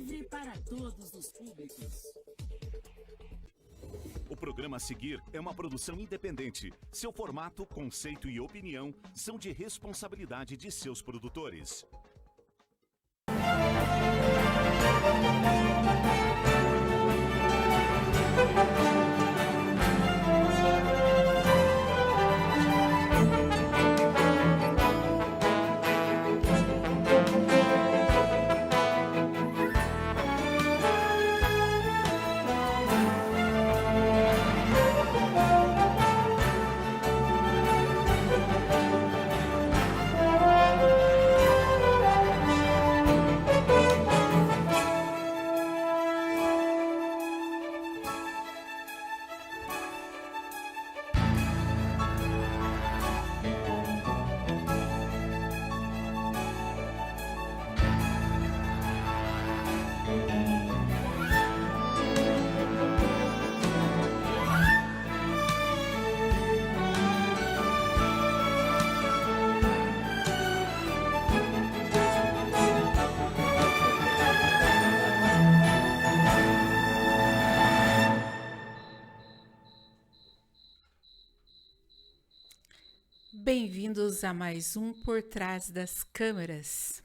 livre para todos os públicos. O programa a seguir é uma produção independente. Seu formato, conceito e opinião são de responsabilidade de seus produtores. Bem-vindos a mais um Por Trás das Câmeras.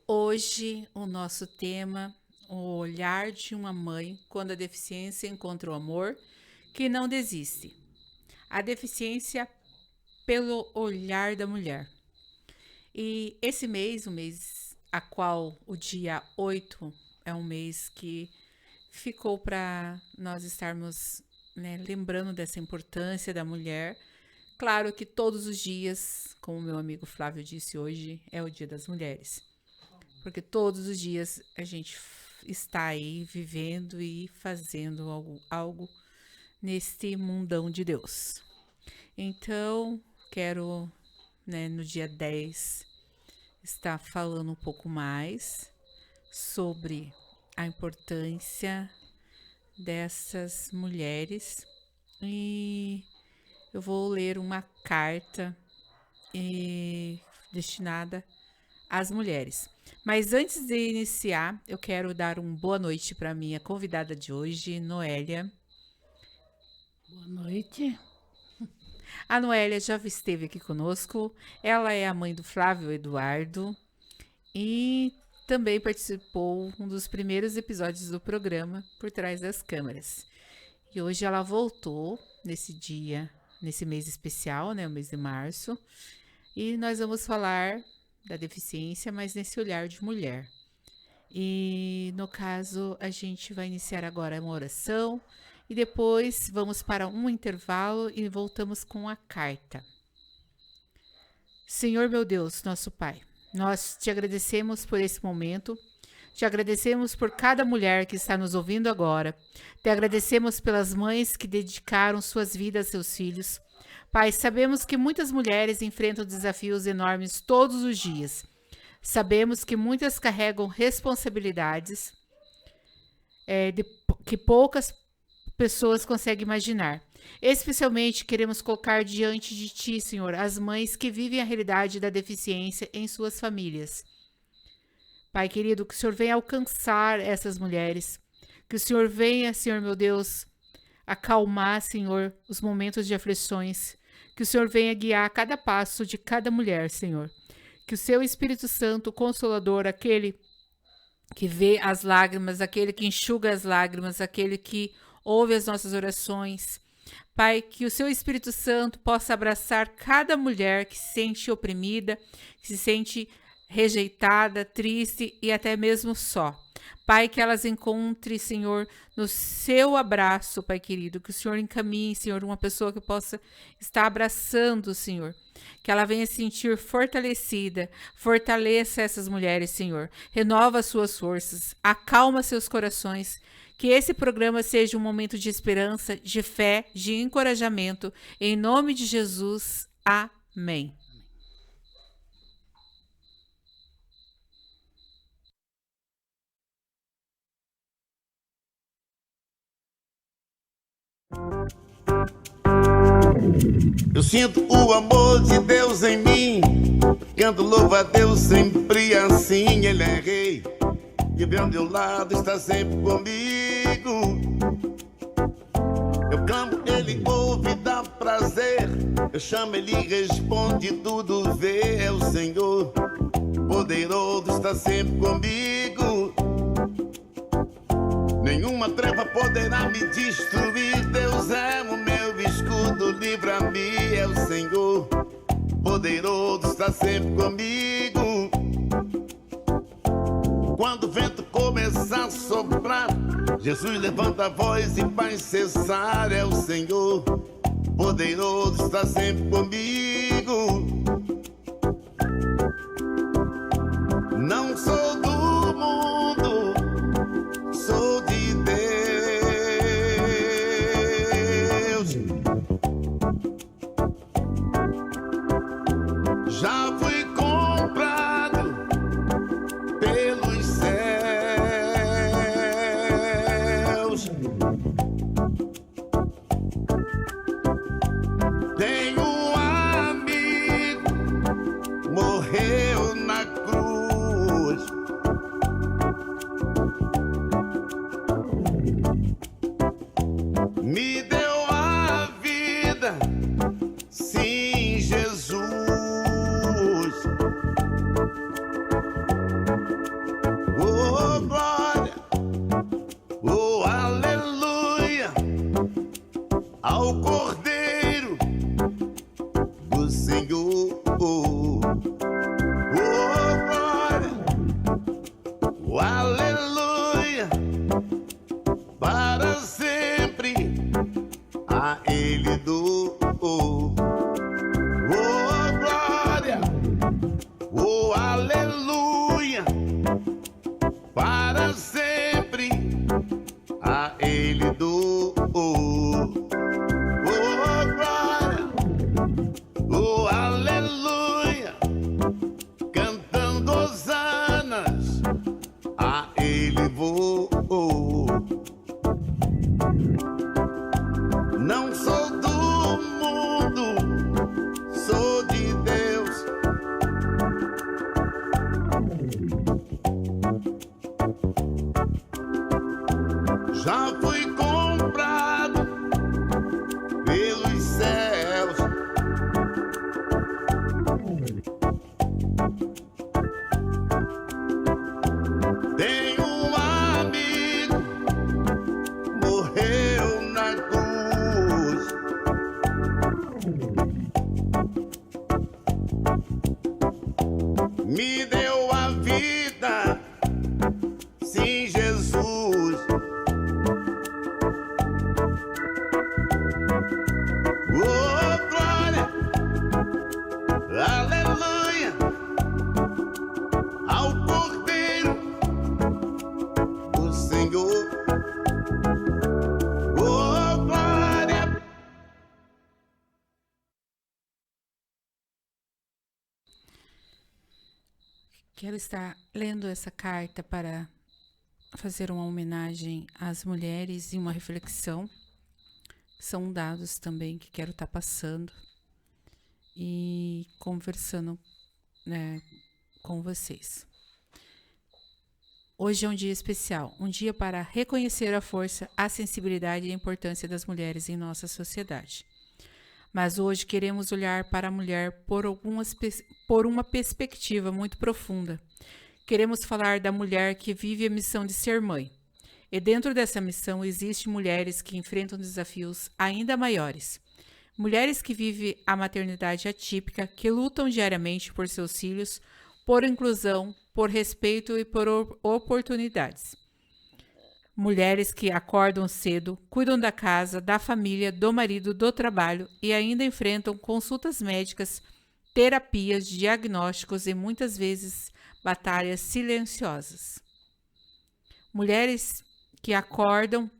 Hoje o nosso tema, o olhar de uma mãe quando a deficiência encontra o amor que não desiste. A deficiência pelo olhar da mulher. E esse mês, o mês a qual o dia 8 é um mês que ficou para nós estarmos, lembrando dessa importância da mulher. Claro que todos os dias, como meu amigo Flávio disse hoje, é o Dia das Mulheres. Porque todos os dias a gente está aí vivendo e fazendo algo neste mundão de Deus. Então, quero, no dia 10, estar falando um pouco mais sobre a importância dessas mulheres e eu vou ler uma carta destinada às mulheres. Mas antes de iniciar, eu quero dar uma boa noite para a minha convidada de hoje, Noélia. Boa noite. A Noélia já esteve aqui conosco. Ela é a mãe do Flávio Eduardo e também participou um dos primeiros episódios do programa Por Trás das Câmeras. E hoje ela voltou nesse mês especial, o mês de março, e nós vamos falar da deficiência, mas nesse olhar de mulher. E no caso, a gente vai iniciar agora uma oração e depois vamos para um intervalo e voltamos com a carta. Senhor meu Deus, nosso Pai, nós te agradecemos por esse momento. Te agradecemos por cada mulher que está nos ouvindo agora. Te agradecemos pelas mães que dedicaram suas vidas a seus filhos. Pai, sabemos que muitas mulheres enfrentam desafios enormes todos os dias. Sabemos que muitas carregam responsabilidades que poucas pessoas conseguem imaginar. Especialmente queremos colocar diante de Ti, Senhor, as mães que vivem a realidade da deficiência em suas famílias. Pai querido, que o Senhor venha alcançar essas mulheres, que o Senhor venha, Senhor meu Deus, acalmar, Senhor, os momentos de aflições, que o Senhor venha guiar cada passo de cada mulher, Senhor, que o Seu Espírito Santo, Consolador, aquele que vê as lágrimas, aquele que enxuga as lágrimas, aquele que ouve as nossas orações, Pai, que o Seu Espírito Santo possa abraçar cada mulher que se sente oprimida, que se sente rejeitada, triste e até mesmo só. Pai, que elas encontrem, Senhor, no seu abraço, Pai querido, que o Senhor encaminhe, Senhor, uma pessoa que possa estar abraçando, Senhor, que ela venha se sentir fortalecida, fortaleça essas mulheres, Senhor, renova suas forças, acalma seus corações, que esse programa seja um momento de esperança, de fé, de encorajamento, em nome de Jesus, amém. Eu sinto o amor de Deus em mim. Canto louvo a Deus sempre assim, Ele é rei. que vem ao meu lado, está sempre comigo. Eu clamo, ele ouve, dá prazer. Eu chamo, ele responde, tudo vê. É o Senhor poderoso, está sempre comigo. Nenhuma treva poderá me destruir. Deus é o meu escudo, livra-me. É o Senhor poderoso, está sempre comigo. Quando o vento começar a soprar, Jesus levanta a voz e faz cessar. É o Senhor poderoso, está sempre comigo. Não sou do mundo, sou de Deus. Já fui comprado pelos céus. Tenho um amigo, morreu na cruz. Me deu a vida, sim, Jesus. Oh, glória, oh, aleluia, ao Cordeiro do Senhor. Oh, glória, oh, aleluia, para sempre a Ele dou. Oh, glória, oh, aleluia, para sempre a Ele dou. Oh, glória, oh, aleluia, cantando hosanas a Ele vou. Não sou do mundo, sou de Deus. Já fui comprado pelos céus. Tenho um amigo, morreu na cruz. Me deu a vida, sim, Jesus. Oh, glória, aleluia, ao Cordeiro do Senhor. Oh, glória. Quero estar lendo essa carta para fazer uma homenagem às mulheres e uma reflexão. São dados também que quero estar passando e conversando, né, com vocês. Hoje é um dia especial, um dia para reconhecer a força, a sensibilidade e a importância das mulheres em nossa sociedade. Mas hoje queremos olhar para a mulher por uma perspectiva muito profunda. Queremos falar da mulher que vive a missão de ser mãe. E dentro dessa missão existem mulheres que enfrentam desafios ainda maiores. Mulheres que vivem a maternidade atípica, que lutam diariamente por seus filhos, por inclusão, por respeito e por oportunidades. Mulheres que acordam cedo, cuidam da casa, da família, do marido, do trabalho e ainda enfrentam consultas médicas, terapias, diagnósticos e muitas vezes batalhas silenciosas. Mulheres que acordam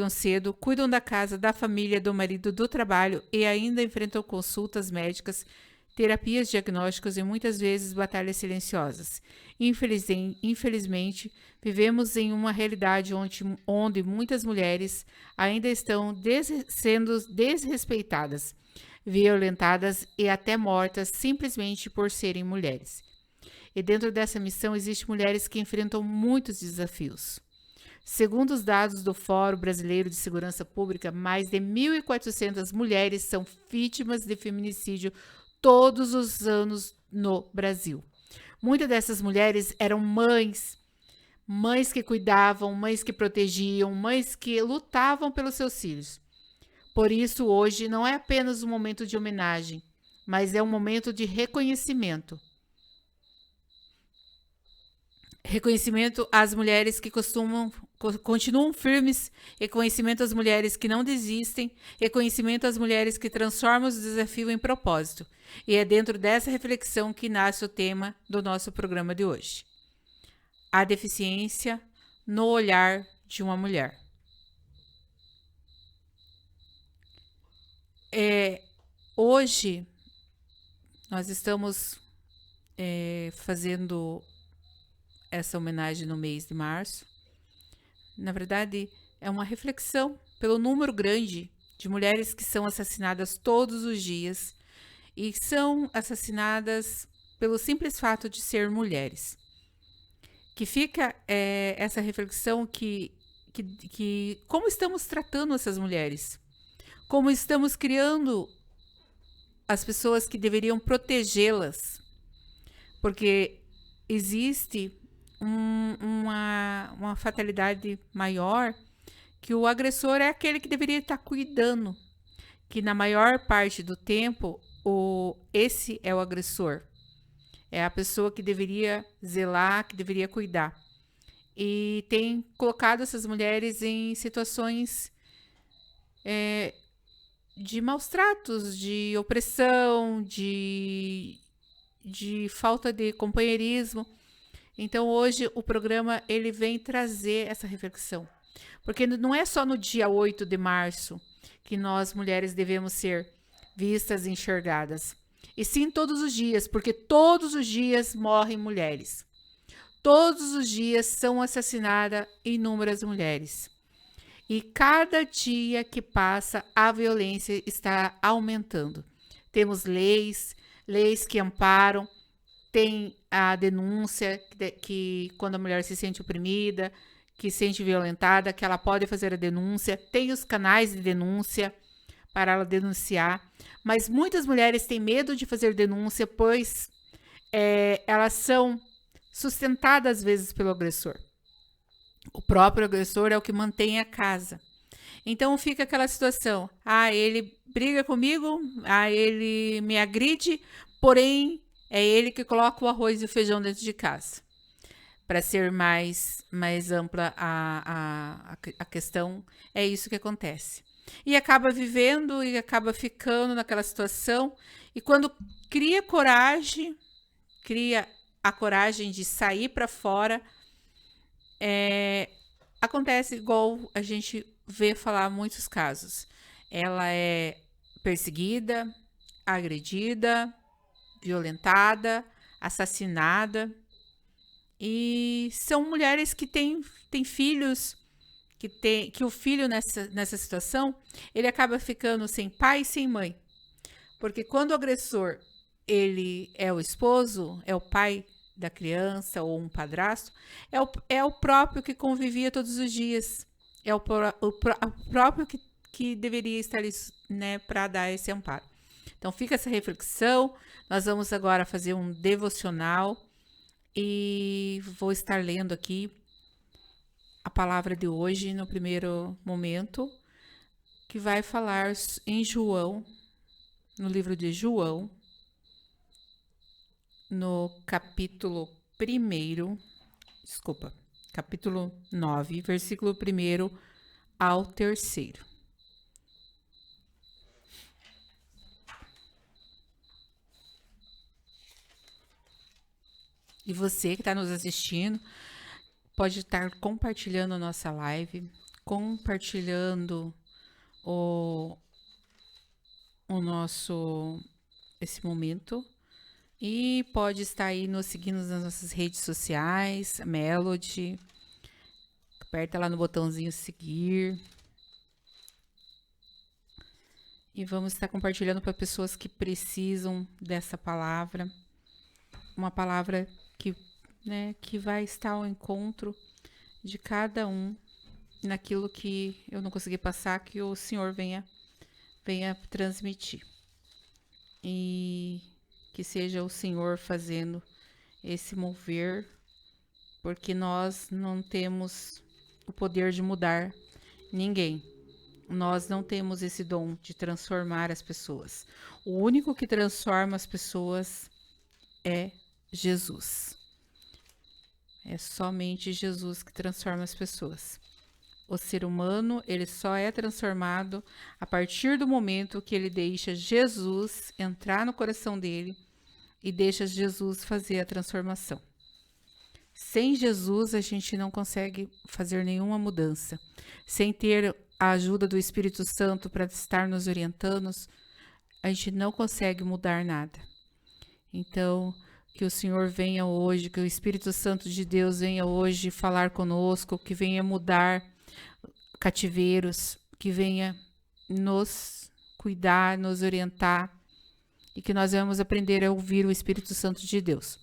cedo, cuidam da casa, da família, do marido, do trabalho e ainda enfrentam consultas médicas, terapias, diagnósticos e muitas vezes batalhas silenciosas. Infelizmente, vivemos em uma realidade onde muitas mulheres ainda estão sendo desrespeitadas. violentadas e até mortas simplesmente por serem mulheres. E dentro dessa missão existem mulheres que enfrentam muitos desafios. Segundo os dados do Fórum Brasileiro de Segurança Pública, mais de 1.400 mulheres são vítimas de feminicídio todos os anos no Brasil. Muitas dessas mulheres eram mães que cuidavam, mães que protegiam, mães que lutavam pelos seus filhos. Por isso, hoje não é apenas um momento de homenagem, mas é um momento de reconhecimento. Reconhecimento às mulheres que continuam firmes, reconhecimento às mulheres que não desistem, reconhecimento às mulheres que transformam os desafios em propósito. E é dentro dessa reflexão que nasce o tema do nosso programa de hoje. A deficiência no olhar de uma mulher. Hoje, nós estamos fazendo essa homenagem no mês de março. Na verdade, é uma reflexão pelo número grande de mulheres que são assassinadas todos os dias e são assassinadas pelo simples fato de ser mulheres. Que fica essa reflexão que como estamos tratando essas mulheres, como estamos criando as pessoas que deveriam protegê-las, porque existe uma fatalidade maior, que o agressor é aquele que deveria estar cuidando, que na maior parte do tempo esse é o agressor, é a pessoa que deveria zelar, que deveria cuidar, e tem colocado essas mulheres em situações de maus tratos, de opressão, de falta de companheirismo. Então, hoje, o programa ele vem trazer essa reflexão. Porque não é só no dia 8 de março que nós, mulheres, devemos ser vistas e enxergadas. E sim todos os dias, porque todos os dias morrem mulheres. Todos os dias são assassinadas inúmeras mulheres. E cada dia que passa, a violência está aumentando. Temos leis que amparam, tem a denúncia, que quando a mulher se sente oprimida, que se sente violentada, que ela pode fazer a denúncia. Tem os canais de denúncia para ela denunciar. Mas muitas mulheres têm medo de fazer denúncia, pois elas são sustentadas às vezes pelo agressor. O próprio agressor é o que mantém a casa. Então fica aquela situação, ele briga comigo, ele me agride, porém é ele que coloca o arroz e o feijão dentro de casa. Para ser mais ampla a questão, é isso que acontece. E acaba vivendo e acaba ficando naquela situação, e quando cria a coragem de sair para fora, acontece igual a gente vê falar muitos casos. Ela é perseguida, agredida, violentada, assassinada. E são mulheres que têm filhos, que o filho nessa situação, ele acaba ficando sem pai e sem mãe. Porque quando o agressor, ele é o esposo, é o pai da criança ou um padrasto, é o próprio que convivia todos os dias. É o próprio que deveria estar ali, né, para dar esse amparo. Então fica essa reflexão. Nós vamos agora fazer um devocional e vou estar lendo aqui a palavra de hoje no primeiro momento, que vai falar em João, no livro de João, no capítulo 9, versículo 1 ao 3. E você que está nos assistindo, pode estar compartilhando a nossa live, compartilhando esse momento. E pode estar aí nos seguindo nas nossas redes sociais, Melody. Aperta lá no botãozinho seguir. E vamos estar compartilhando para pessoas que precisam dessa palavra. Uma palavra que, né, que vai estar ao encontro de cada um naquilo que eu não consegui passar, que o Senhor venha transmitir. E que seja o Senhor fazendo esse mover, porque nós não temos o poder de mudar ninguém. Nós não temos esse dom de transformar as pessoas. O único que transforma as pessoas é Jesus. É somente Jesus que transforma as pessoas. O ser humano, ele só é transformado a partir do momento que ele deixa Jesus entrar no coração dele e deixa Jesus fazer a transformação. Sem Jesus, a gente não consegue fazer nenhuma mudança. Sem ter a ajuda do Espírito Santo para estar nos orientando, a gente não consegue mudar nada. Então, que o Senhor venha hoje, que o Espírito Santo de Deus venha hoje falar conosco, que venha mudar cativeiros, que venha nos cuidar, nos orientar e que nós vamos aprender a ouvir o Espírito Santo de Deus.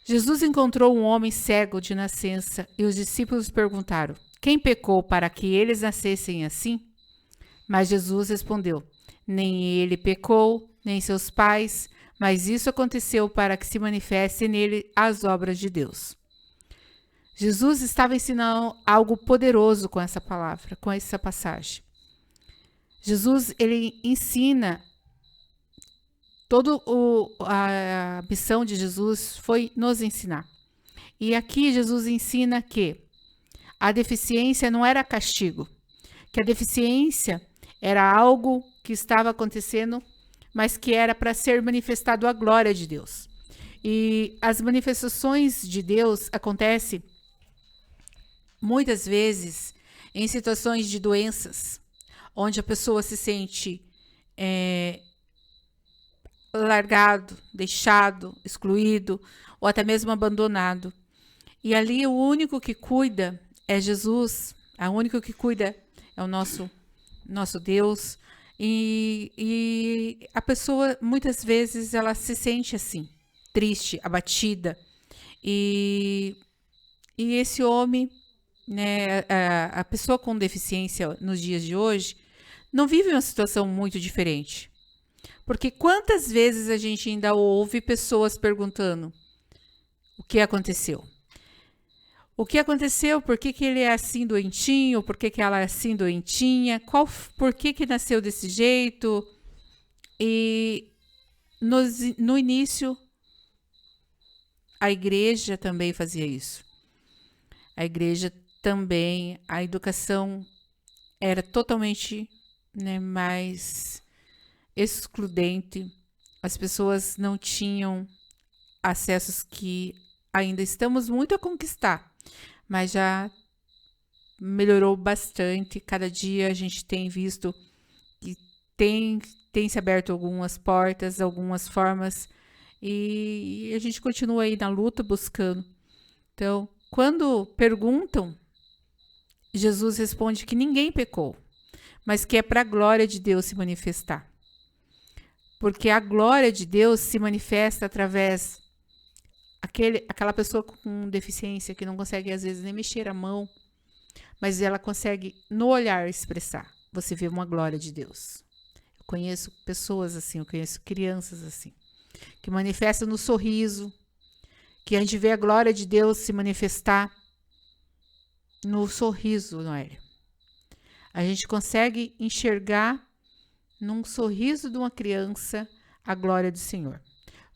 Jesus encontrou um homem cego de nascença e os discípulos perguntaram: quem pecou para que eles nascessem assim? Mas Jesus respondeu: nem ele pecou, nem seus pais, mas isso aconteceu para que se manifeste nele as obras de Deus. Jesus estava ensinando algo poderoso com essa palavra, com essa passagem. Jesus, ele ensina, a missão de Jesus foi nos ensinar. E aqui Jesus ensina que a deficiência não era castigo, que a deficiência era algo que estava acontecendo, mas que era para ser manifestado a glória de Deus. E as manifestações de Deus acontecem muitas vezes em situações de doenças, onde a pessoa se sente largado, deixado, excluído ou até mesmo abandonado. E ali o único que cuida é Jesus, o único que cuida é o nosso Deus. E a pessoa, muitas vezes, ela se sente assim, triste, abatida. E esse homem, né, a pessoa com deficiência nos dias de hoje, não vive uma situação muito diferente. Porque quantas vezes a gente ainda ouve pessoas perguntando o que aconteceu? O que aconteceu? Por que ele é assim doentinho? Por que ela é assim doentinha? Por que nasceu desse jeito? E no início, a igreja também fazia isso. A igreja também, a educação era totalmente, né, mais excludente. As pessoas não tinham acessos que ainda estamos muito a conquistar, mas já melhorou bastante. Cada dia a gente tem visto que tem se aberto algumas portas, algumas formas, e a gente continua aí na luta buscando. Então, quando perguntam, Jesus responde que ninguém pecou, mas que é para a glória de Deus se manifestar. Porque a glória de Deus se manifesta através aquela pessoa com deficiência que não consegue às vezes nem mexer a mão, mas ela consegue no olhar expressar. Você vê uma glória de Deus. Eu conheço pessoas assim, eu conheço crianças assim, que manifestam no sorriso, que a gente vê a glória de Deus se manifestar no sorriso, Noélia. A gente consegue enxergar num sorriso de uma criança a glória do Senhor.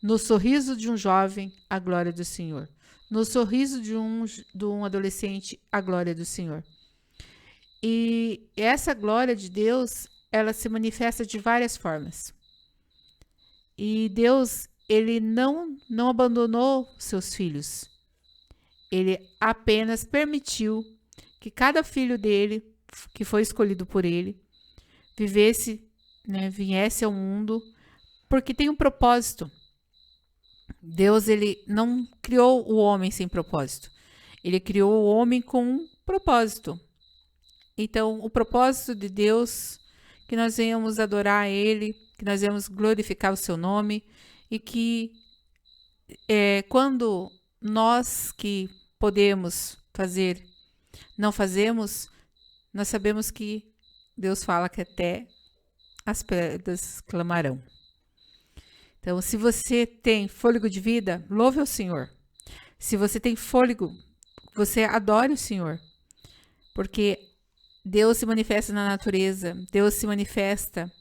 No sorriso de um jovem, a glória do Senhor. No sorriso de um adolescente, a glória do Senhor. E essa glória de Deus, ela se manifesta de várias formas. E Deus, ele não abandonou seus filhos. Ele apenas permitiu que cada filho dele, que foi escolhido por ele, vivesse, né, viesse ao mundo, porque tem um propósito. Deus, ele não criou o homem sem propósito. Ele criou o homem com um propósito. Então, o propósito de Deus que nós venhamos adorar a Ele, que nós venhamos glorificar o seu nome e que quando nós que podemos fazer não fazemos, nós sabemos que Deus fala que até as pedras clamarão. Então, se você tem fôlego de vida, louve ao Senhor. Se você tem fôlego, você adore o Senhor. Porque Deus se manifesta na natureza, Deus se manifesta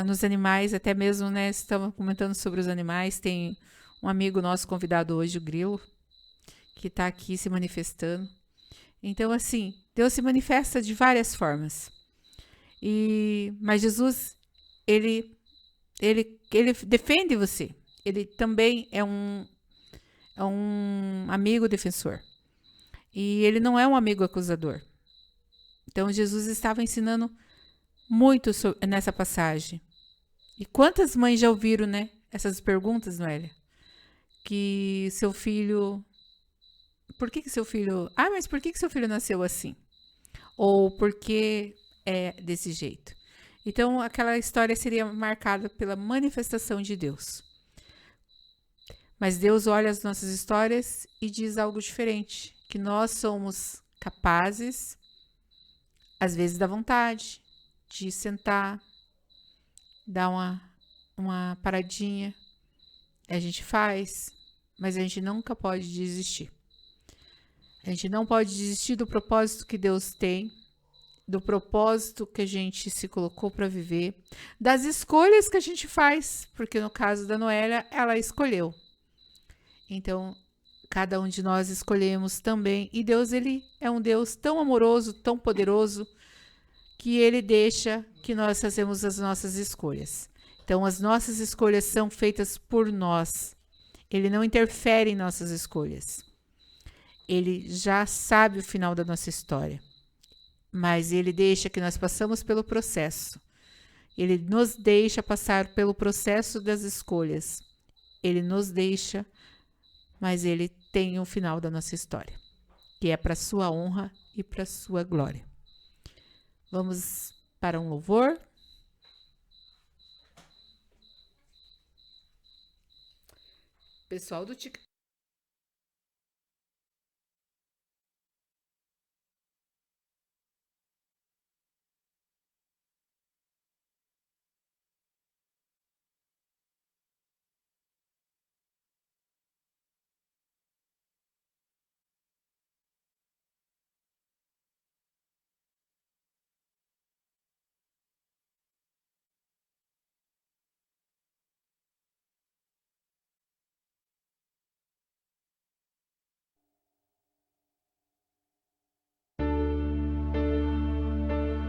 nos animais, até mesmo, né? Estamos comentando sobre os animais. Tem um amigo nosso convidado hoje, o Grilo, que está aqui se manifestando. Então, assim, Deus se manifesta de várias formas. Mas Jesus, ele defende você. Ele também é um amigo defensor. E ele não é um amigo acusador. Então, Jesus estava ensinando muito nessa passagem. E quantas mães já ouviram, né? Essas perguntas, Noélia? Que seu filho... Por que seu filho... Ah, mas por que seu filho nasceu assim? Ou por que é desse jeito? Então, aquela história seria marcada pela manifestação de Deus. Mas Deus olha as nossas histórias e diz algo diferente. Que nós somos capazes, às vezes dá vontade, de sentar, dar uma paradinha. A gente faz, mas a gente nunca pode desistir. A gente não pode desistir do propósito que Deus tem, do propósito que a gente se colocou para viver, das escolhas que a gente faz, porque no caso da Noélia, ela escolheu. Então, cada um de nós escolhemos também, e Deus, ele é um Deus tão amoroso, tão poderoso, que ele deixa que nós façamos as nossas escolhas. Então, as nossas escolhas são feitas por nós. Ele não interfere em nossas escolhas. Ele já sabe o final da nossa história, mas ele deixa que nós passamos pelo processo. Ele nos deixa passar pelo processo das escolhas. Ele nos deixa, mas ele tem o final da nossa história, que é para sua honra e para sua glória. Vamos para um louvor. Pessoal do TikTok.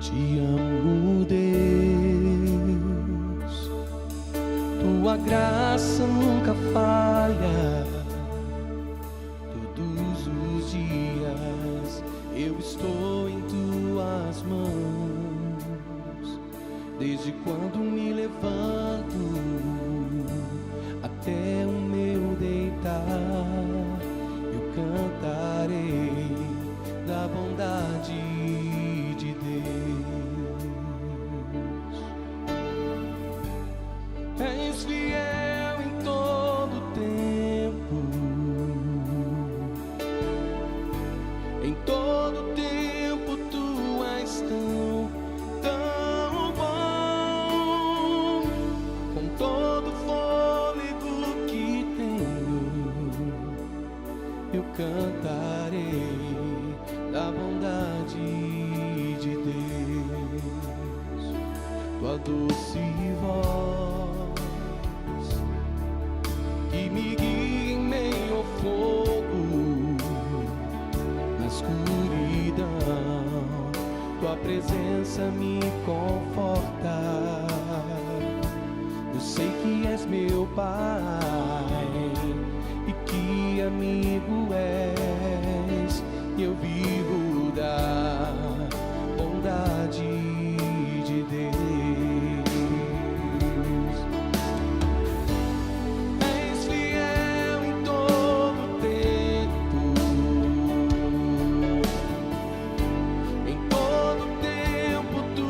Te amo, Deus, tua graça nunca falha. Todos os dias eu estou em tuas mãos. Desde quando me levanto até o meu deitar, eu cantarei da bondade de Deus. És fiel em todo tempo, em todo tempo tu és tão bom. Com todo fôlego que tenho, eu cantarei da bondade de Deus. Tua doce voz que me guia em meio ao fogo, na escuridão, tua presença me conforta. Eu sei que és meu Pai e que amigo és, e eu vivo da bondade de Deus. És fiel em todo tempo, em todo tempo tu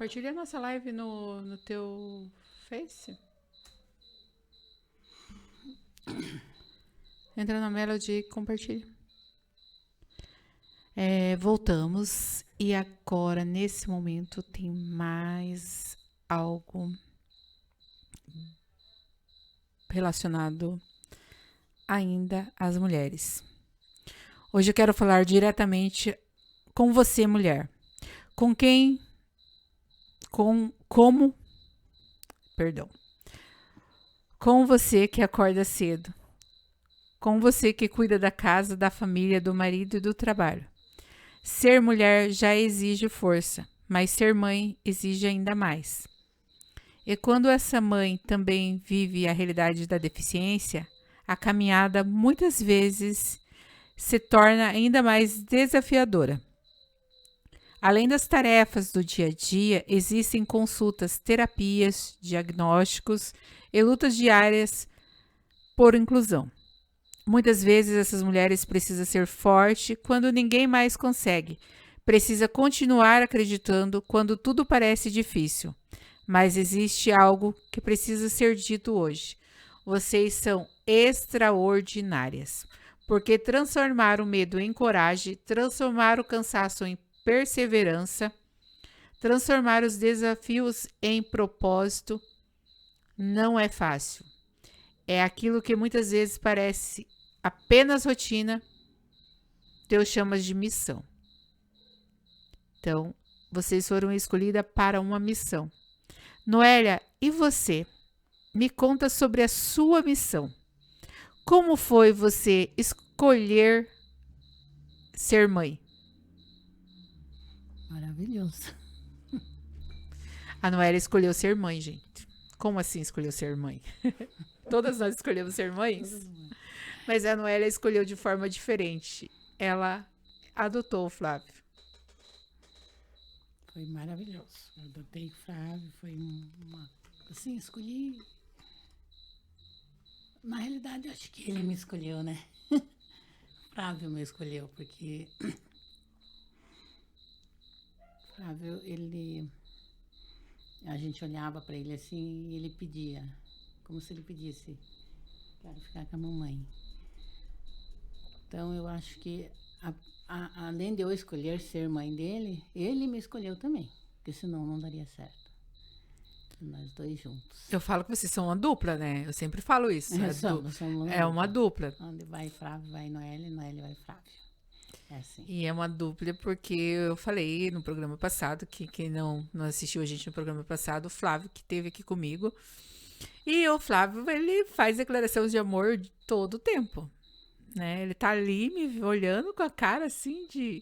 compartilha a nossa live no teu Face. Entra na Melody e compartilha. Voltamos. E agora, nesse momento, tem mais algo relacionado ainda às mulheres. Hoje eu quero falar diretamente com você, mulher. Com você que acorda cedo. Com você que cuida da casa, da família, do marido e do trabalho. Ser mulher já exige força, mas ser mãe exige ainda mais. E quando essa mãe também vive a realidade da deficiência, a caminhada muitas vezes se torna ainda mais desafiadora. Além das tarefas do dia a dia, existem consultas, terapias, diagnósticos e lutas diárias por inclusão. Muitas vezes essas mulheres precisam ser fortes quando ninguém mais consegue. Precisa continuar acreditando quando tudo parece difícil. Mas existe algo que precisa ser dito hoje. Vocês são extraordinárias. Porque transformar o medo em coragem, transformar o cansaço em perseverança, transformar os desafios em propósito, não é fácil. É aquilo que muitas vezes parece apenas rotina, Deus chama de missão. Então, vocês foram escolhidas para uma missão. Noélia, e você? Me conta sobre a sua missão. Como foi você escolher ser mãe? Maravilhoso. A Noélia escolheu ser mãe, gente. Como assim escolheu ser mãe? Todas nós escolhemos ser mães? Mas a Noélia escolheu de forma diferente. Ela adotou o Flávio. Foi maravilhoso. Eu adotei o Flávio, foi uma... Assim, escolhi... Na realidade, eu acho que ele me escolheu, né? Flávio me escolheu, porque... Flávio, ele... A gente olhava para ele assim e ele pedia, como se ele pedisse, quero ficar com a mamãe. Então, eu acho que, além de eu escolher ser mãe dele, ele me escolheu também, porque senão não daria certo. Nós dois juntos. Eu falo que vocês são uma dupla, né? Eu sempre falo isso. Somos uma dupla. Onde vai Flávio, vai Noélia, Noélia vai Flávio. É assim. E é uma dupla porque eu falei no programa passado, que quem não assistiu a gente no programa passado, o Flávio que esteve aqui comigo. E o Flávio, ele faz declaração de amor todo o tempo. Né? Ele tá ali me olhando com a cara assim de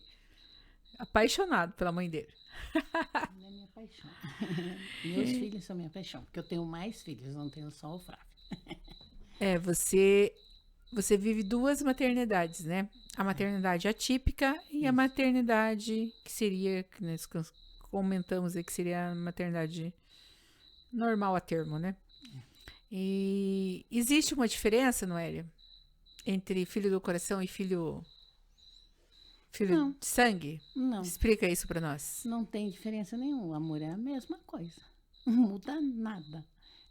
apaixonado pela mãe dele. Ele é minha paixão. Meus filhos são minha paixão, porque eu tenho mais filhos, não tenho só o Flávio. Você vive duas maternidades, né? A maternidade atípica e a maternidade que seria, que nós comentamos aí, que seria a maternidade normal a termo, né? E existe uma diferença, Noélia, entre filho do coração e filho Não. de sangue? Não, Explica isso pra nós. não tem diferença nenhuma. O amor é a mesma coisa. Não muda nada.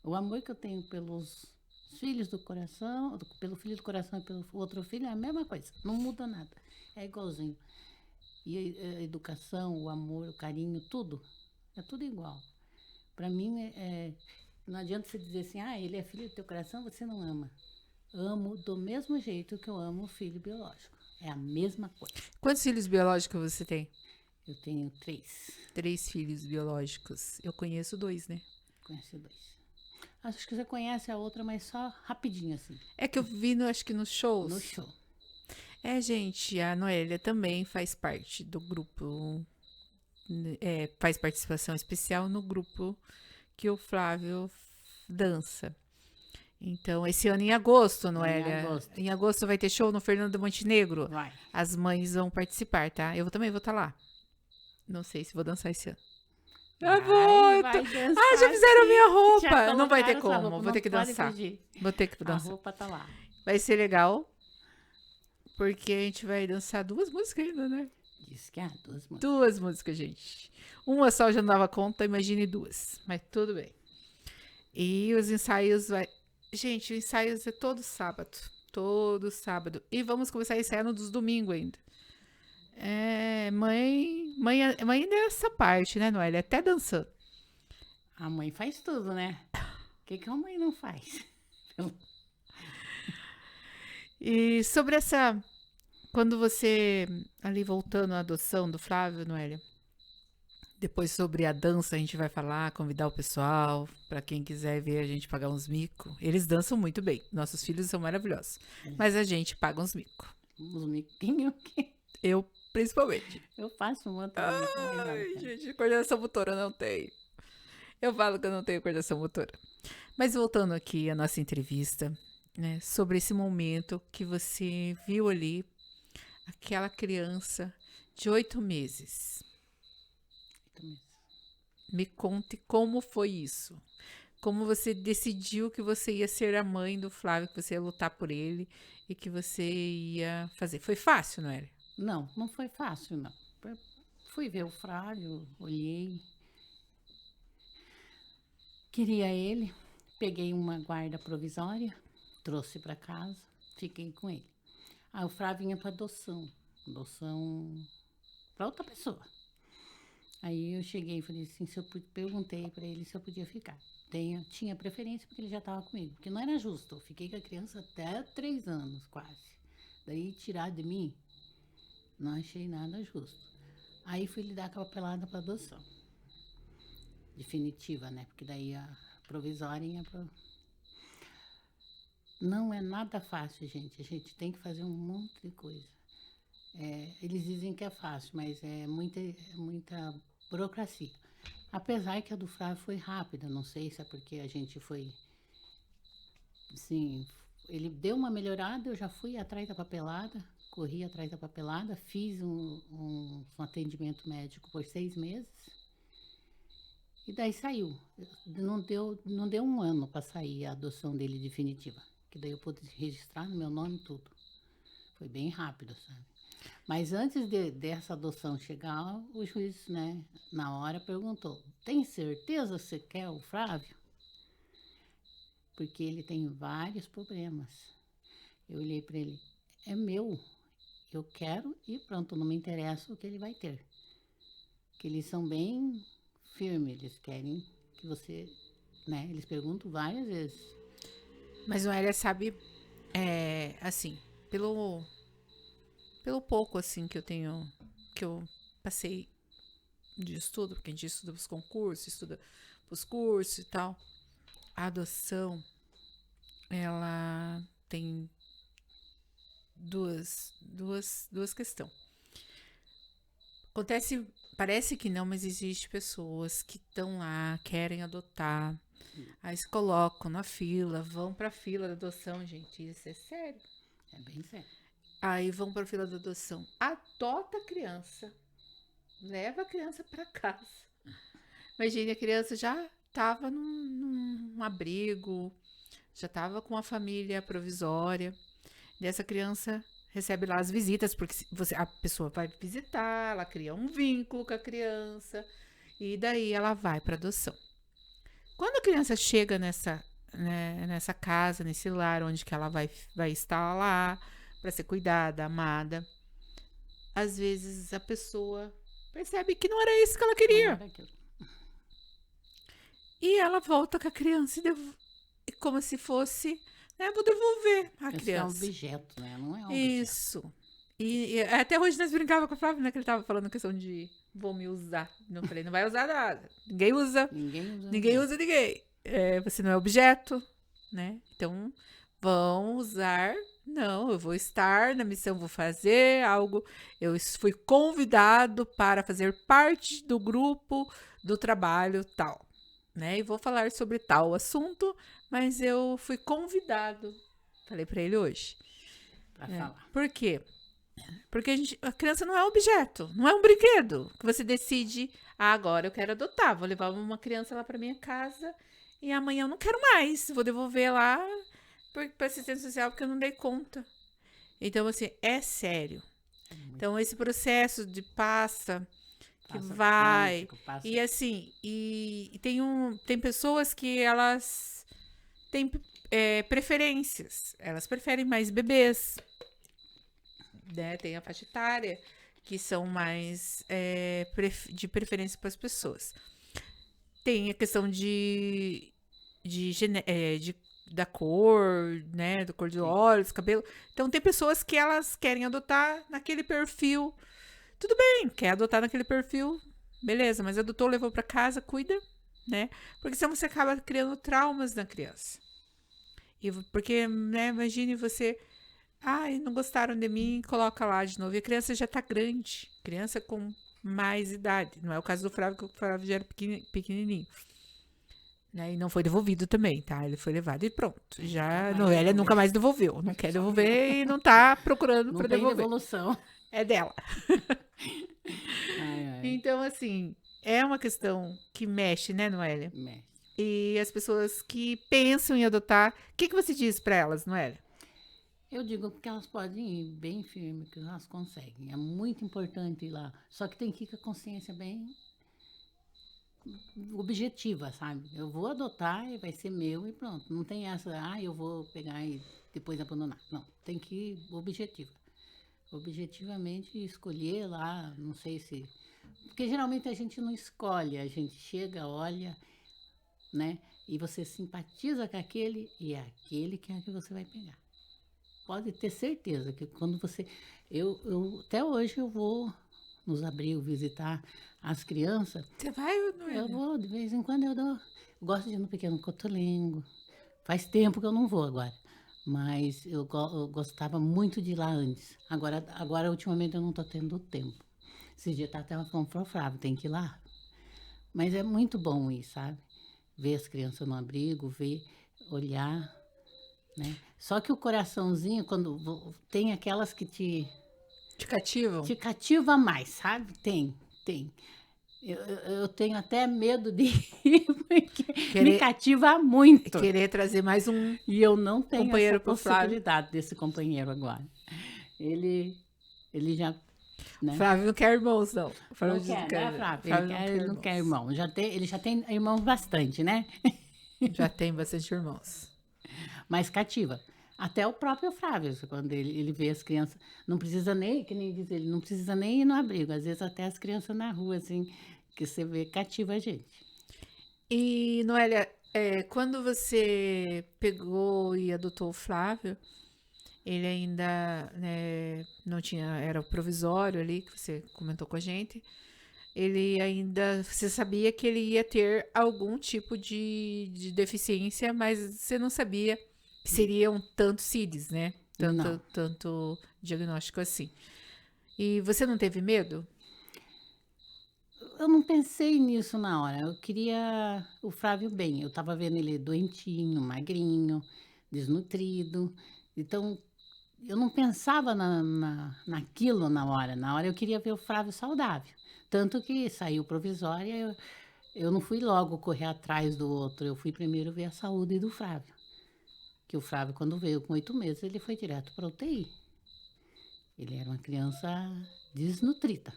O amor que eu tenho pelos filhos do coração, pelo filho do coração e pelo outro filho é a mesma coisa. Não muda nada. É igualzinho. E a educação, o amor, o carinho, tudo. É tudo igual. Para mim, não adianta você dizer assim, ele é filho do teu coração, você não ama. Amo do mesmo jeito que eu amo o filho biológico. É a mesma coisa. Quantos filhos biológicos você tem? Eu tenho 3. 3 filhos biológicos. Eu conheço 2, né? Conheci 2. Acho que você conhece a outra, mas só rapidinho assim. É que eu vi, acho que nos shows. No show. Gente, a Noélia também faz parte do grupo, faz participação especial no grupo que o Flávio dança. Então, esse ano em agosto, Noélia. Em agosto vai ter show no Fernando Montenegro. Vai. As mães vão participar, tá? Eu também vou estar lá. Não sei se vou dançar esse ano. Eu vou! Vai dançar, Já fizeram sim. minha Já roupa. Não vai ter colocaram essa como. roupa, Vou ter não que pode dançar. fugir. Vou ter que A dançar. roupa tá lá. Vai ser legal. Porque a gente vai dançar 2 músicas ainda, né? Diz que 2 músicas. 2 músicas, gente. Uma só já não dava conta, imagine 2. Mas tudo bem. E os ensaios Gente, o ensaios é todo sábado. Todo sábado. E vamos começar a ensaiar nos domingos ainda. Mãe ainda é essa parte, né, Noélia? Até dançando. A mãe faz tudo, né? O que a mãe não faz? E sobre essa... Quando você... Ali voltando à adoção do Flávio, Noélia. Depois sobre a dança a gente vai falar, convidar o pessoal. Pra quem quiser ver a gente pagar uns micos. Eles dançam muito bem. Nossos filhos são maravilhosos. Mas a gente paga uns micos. Os miquinhos que Eu, principalmente. eu faço um outro. Ai, gente, coordenação motora não tenho. Eu falo que eu não tenho coordenação motora. Mas voltando aqui à nossa entrevista, né, sobre esse momento que você viu ali aquela criança de 8 meses. Me conte como foi isso. Como você decidiu que você ia ser a mãe do Flávio, que você ia lutar por ele e que você ia fazer. Foi fácil, não era? Não foi fácil, não. Fui ver o Flávio, olhei. Queria ele. Peguei uma guarda provisória, trouxe para casa, fiquei com ele. Aí o Flávio vinha para adoção para outra pessoa. Aí eu cheguei e falei assim, perguntei para ele se eu podia ficar. Tinha preferência porque ele já estava comigo, porque não era justo. Eu fiquei com a criança até 3 anos, quase. Daí tirar de mim, não achei nada justo. Aí fui lhe dar aquela pelada para adoção. Definitiva, né? Porque daí a provisória ia pra... Não é nada fácil, gente. A gente tem que fazer um monte de coisa. Eles dizem que é fácil, mas é muita burocracia. Apesar que a do Flávio foi rápida, não sei se é porque a gente foi... Assim, ele deu uma melhorada, eu já fui atrás da papelada, corri atrás da papelada, fiz um atendimento médico por 6 meses. E daí saiu. Não deu 1 ano para sair a adoção dele definitiva. Que daí eu pude registrar no meu nome tudo. Foi bem rápido, sabe? Mas antes dessa adoção chegar, o juiz, né, na hora perguntou: tem certeza que você quer o Flávio? Porque ele tem vários problemas. Eu olhei para ele: é meu, eu quero e pronto, não me interessa o que ele vai ter. Que eles são bem firmes, eles querem que você, né, eles perguntam várias vezes. Mas Noélia sabe, assim, pelo pouco, assim, que eu passei de estudo, porque a gente estuda os concursos, estuda os cursos e tal, a adoção, ela tem duas questões. Parece que não, mas existe pessoas que estão lá, querem adotar, aí se colocam na fila, vão pra fila da adoção, gente, isso é sério. É bem sério. Aí vão pra fila da adoção, adota a criança, leva a criança pra casa. Imagina, a criança já tava num abrigo, já tava com uma família provisória, e essa criança recebe lá as visitas, porque a pessoa vai visitar, ela cria um vínculo com a criança, e daí ela vai para adoção. Quando a criança chega nessa casa, nesse lar, onde que ela vai estar lá, para ser cuidada, amada, às vezes a pessoa percebe que não era isso que ela queria. E ela volta com a criança e como se fosse... vou devolver a criança. É um objeto, né? Não é um Isso. E até hoje nós brincávamos com o Flávio, né? Que ele tava falando questão de vou me usar. Não falei, não vai usar nada. Ninguém usa. Ninguém usa ninguém. Você não é objeto, né? Então, vão usar. Não, eu vou estar na missão, vou fazer algo. Eu fui convidado para fazer parte do grupo do trabalho tal, né? E vou falar sobre tal assunto, mas eu fui convidado. Falei pra ele hoje. Pra falar. Por quê? Porque a criança não é um objeto, não é um brinquedo. Que você decide, agora eu quero adotar, vou levar uma criança lá pra minha casa e amanhã eu não quero mais, vou devolver lá pra assistência social porque eu não dei conta. Então, assim, é sério. Então, esse processo de passa, que Passa vai. físico, passa- E assim, e tem pessoas que elas têm preferências. Elas preferem mais bebês, né? Tem a faixa etária, que são mais de preferência para as pessoas. Tem a questão da cor, né? Da cor de olhos, cabelo. Então, tem pessoas que elas querem adotar naquele perfil. Tudo bem, quer adotar naquele perfil, beleza, mas adotou, levou para casa, cuida, né? Porque senão você acaba criando traumas na criança. Porque, né, imagine você, não gostaram de mim, coloca lá de novo. E a criança já tá grande, criança com mais idade. Não é o caso do Flávio, que o Flávio já era pequenininho. Né? E não foi devolvido também, tá? Ele foi levado e pronto. Já a Noélia nunca mais devolveu. Não quer devolver e não tá procurando Não para tem devolver. devolução. É dela. Ai, ai. Então, assim, é uma questão que mexe, né, Noélia? Mexe. E as pessoas que pensam em adotar, o que você diz para elas, Noélia? Eu digo que elas podem ir bem firme, que elas conseguem. É muito importante ir lá. Só que tem que ir com a consciência bem objetiva, sabe? Eu vou adotar e vai ser meu e pronto. Não tem essa, eu vou pegar e depois abandonar. Não, tem que ir objetiva. Objetivamente escolher lá, não sei se... Porque geralmente a gente não escolhe, a gente chega, olha, né? E você simpatiza com aquele e é aquele que você vai pegar. Pode ter certeza que quando você... até hoje eu vou nos abrigos visitar as crianças. Você vai, Noélia? Eu vou, de vez em quando eu dou. Gosto de ir no Pequeno Cotolengo. Faz tempo que eu não vou agora. Mas eu gostava muito de ir lá antes. Agora ultimamente eu não estou tendo tempo. Esse dia tá até falando pro Flávio, tem que ir lá. Mas é muito bom ir, sabe? Ver as crianças no abrigo, ver, olhar, né? Só que o coraçãozinho, quando tem aquelas que te cativam? Te cativa mais, sabe? Tem. Eu tenho até medo de ir, porque me cativa muito. Querer trazer mais um E eu não tenho companheiro essa pro Flávio. possibilidade desse companheiro agora. Ele já... Né? Flávio não quer irmãos, não. Flávio não quer, né, Flávio? Ele não quer irmão. Ele já tem irmãos bastante, né? Já tem bastante irmãos. Mas cativa. Até o próprio Flávio, quando ele vê as crianças, não precisa nem, que nem diz ele, não precisa nem ir no abrigo. Às vezes até as crianças na rua, assim, que você vê, cativa a gente. E, Noélia, quando você pegou e adotou o Flávio, ele ainda, né, não tinha, era o provisório ali, que você comentou com a gente, ele ainda, você sabia que ele ia ter algum tipo de deficiência, mas você não sabia que seriam tantos CIDs, né? Tanto diagnóstico assim. E você não teve medo? Eu não pensei nisso na hora. Eu queria o Flávio bem. Eu estava vendo ele doentinho, magrinho, desnutrido. Então, eu não pensava naquilo na hora. Na hora eu queria ver o Flávio saudável. Tanto que saiu provisória, eu não fui logo correr atrás do outro. Eu fui primeiro ver a saúde do Flávio. Que o Flávio, quando veio com 8 meses, ele foi direto para UTI. Ele era uma criança desnutrida,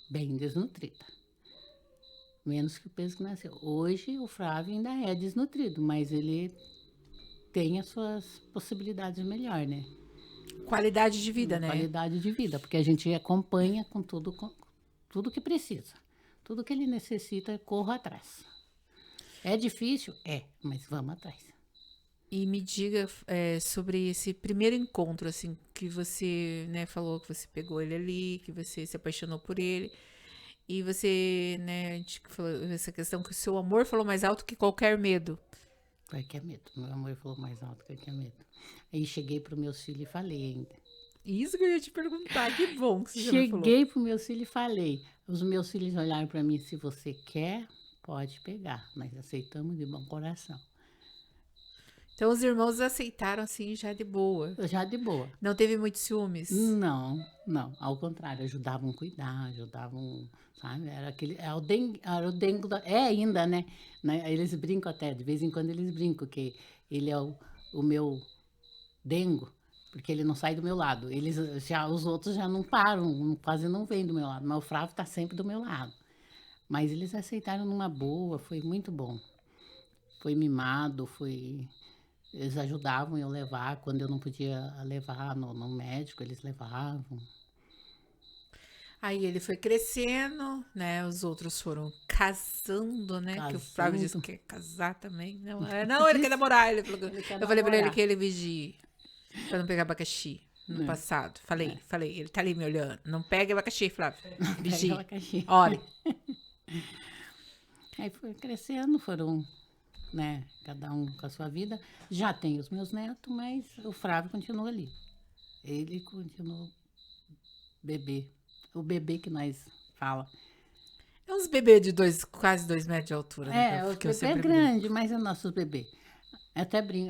bem desnutrida. Menos que o peso que nasceu. Hoje, o Flávio ainda é desnutrido, mas ele tem as suas possibilidades melhor, né? Qualidade de vida, né? Qualidade de vida, porque a gente acompanha com tudo que precisa. Tudo que ele necessita, corro atrás. É difícil? É, mas vamos atrás. E me diga sobre esse primeiro encontro, assim, que você, né, falou que você pegou ele ali, que você se apaixonou por ele. E você, né, a gente falou essa questão que o seu amor falou mais alto que qualquer medo. Qualquer medo. Meu amor falou mais alto que qualquer medo. Aí cheguei para os meus filhos e falei ainda. Isso que eu ia te perguntar, que bom que você já me falou. Cheguei para os meus filhos e falei. Os meus filhos olharam para mim, se você quer, pode pegar. Nós aceitamos de bom coração. Então, os irmãos aceitaram, assim, já de boa. Já de boa. Não teve muitos ciúmes? Não. Ao contrário, ajudavam a cuidar, sabe? Era o dengo ainda, né? Eles brincam até, de vez em quando eles brincam, que ele é o meu dengo. Porque ele não sai do meu lado. Os outros já não param, quase não vêm do meu lado. Mas o Flávio está sempre do meu lado. Mas eles aceitaram numa boa, foi muito bom. Foi mimado, eles ajudavam eu levar. Quando eu não podia levar no médico, eles levavam. Aí ele foi crescendo, né? Os outros foram casando, né? Que o Flávio disse que quer casar também. Não, ele quer namorar. Eu falei pra ele que ele vigie pra não pegar abacaxi no passado. Falei, ele tá ali me olhando. Não pega abacaxi, Flávio. Vigie. Olhe. Aí foi crescendo, foram, né? Cada um com a sua vida. Já tem os meus netos, mas o Flávio continua ali. Ele continuou bebê. O bebê que nós fala. É uns bebês de quase 2 metros de altura. Né? O bebê é grande, mas é nosso bebê.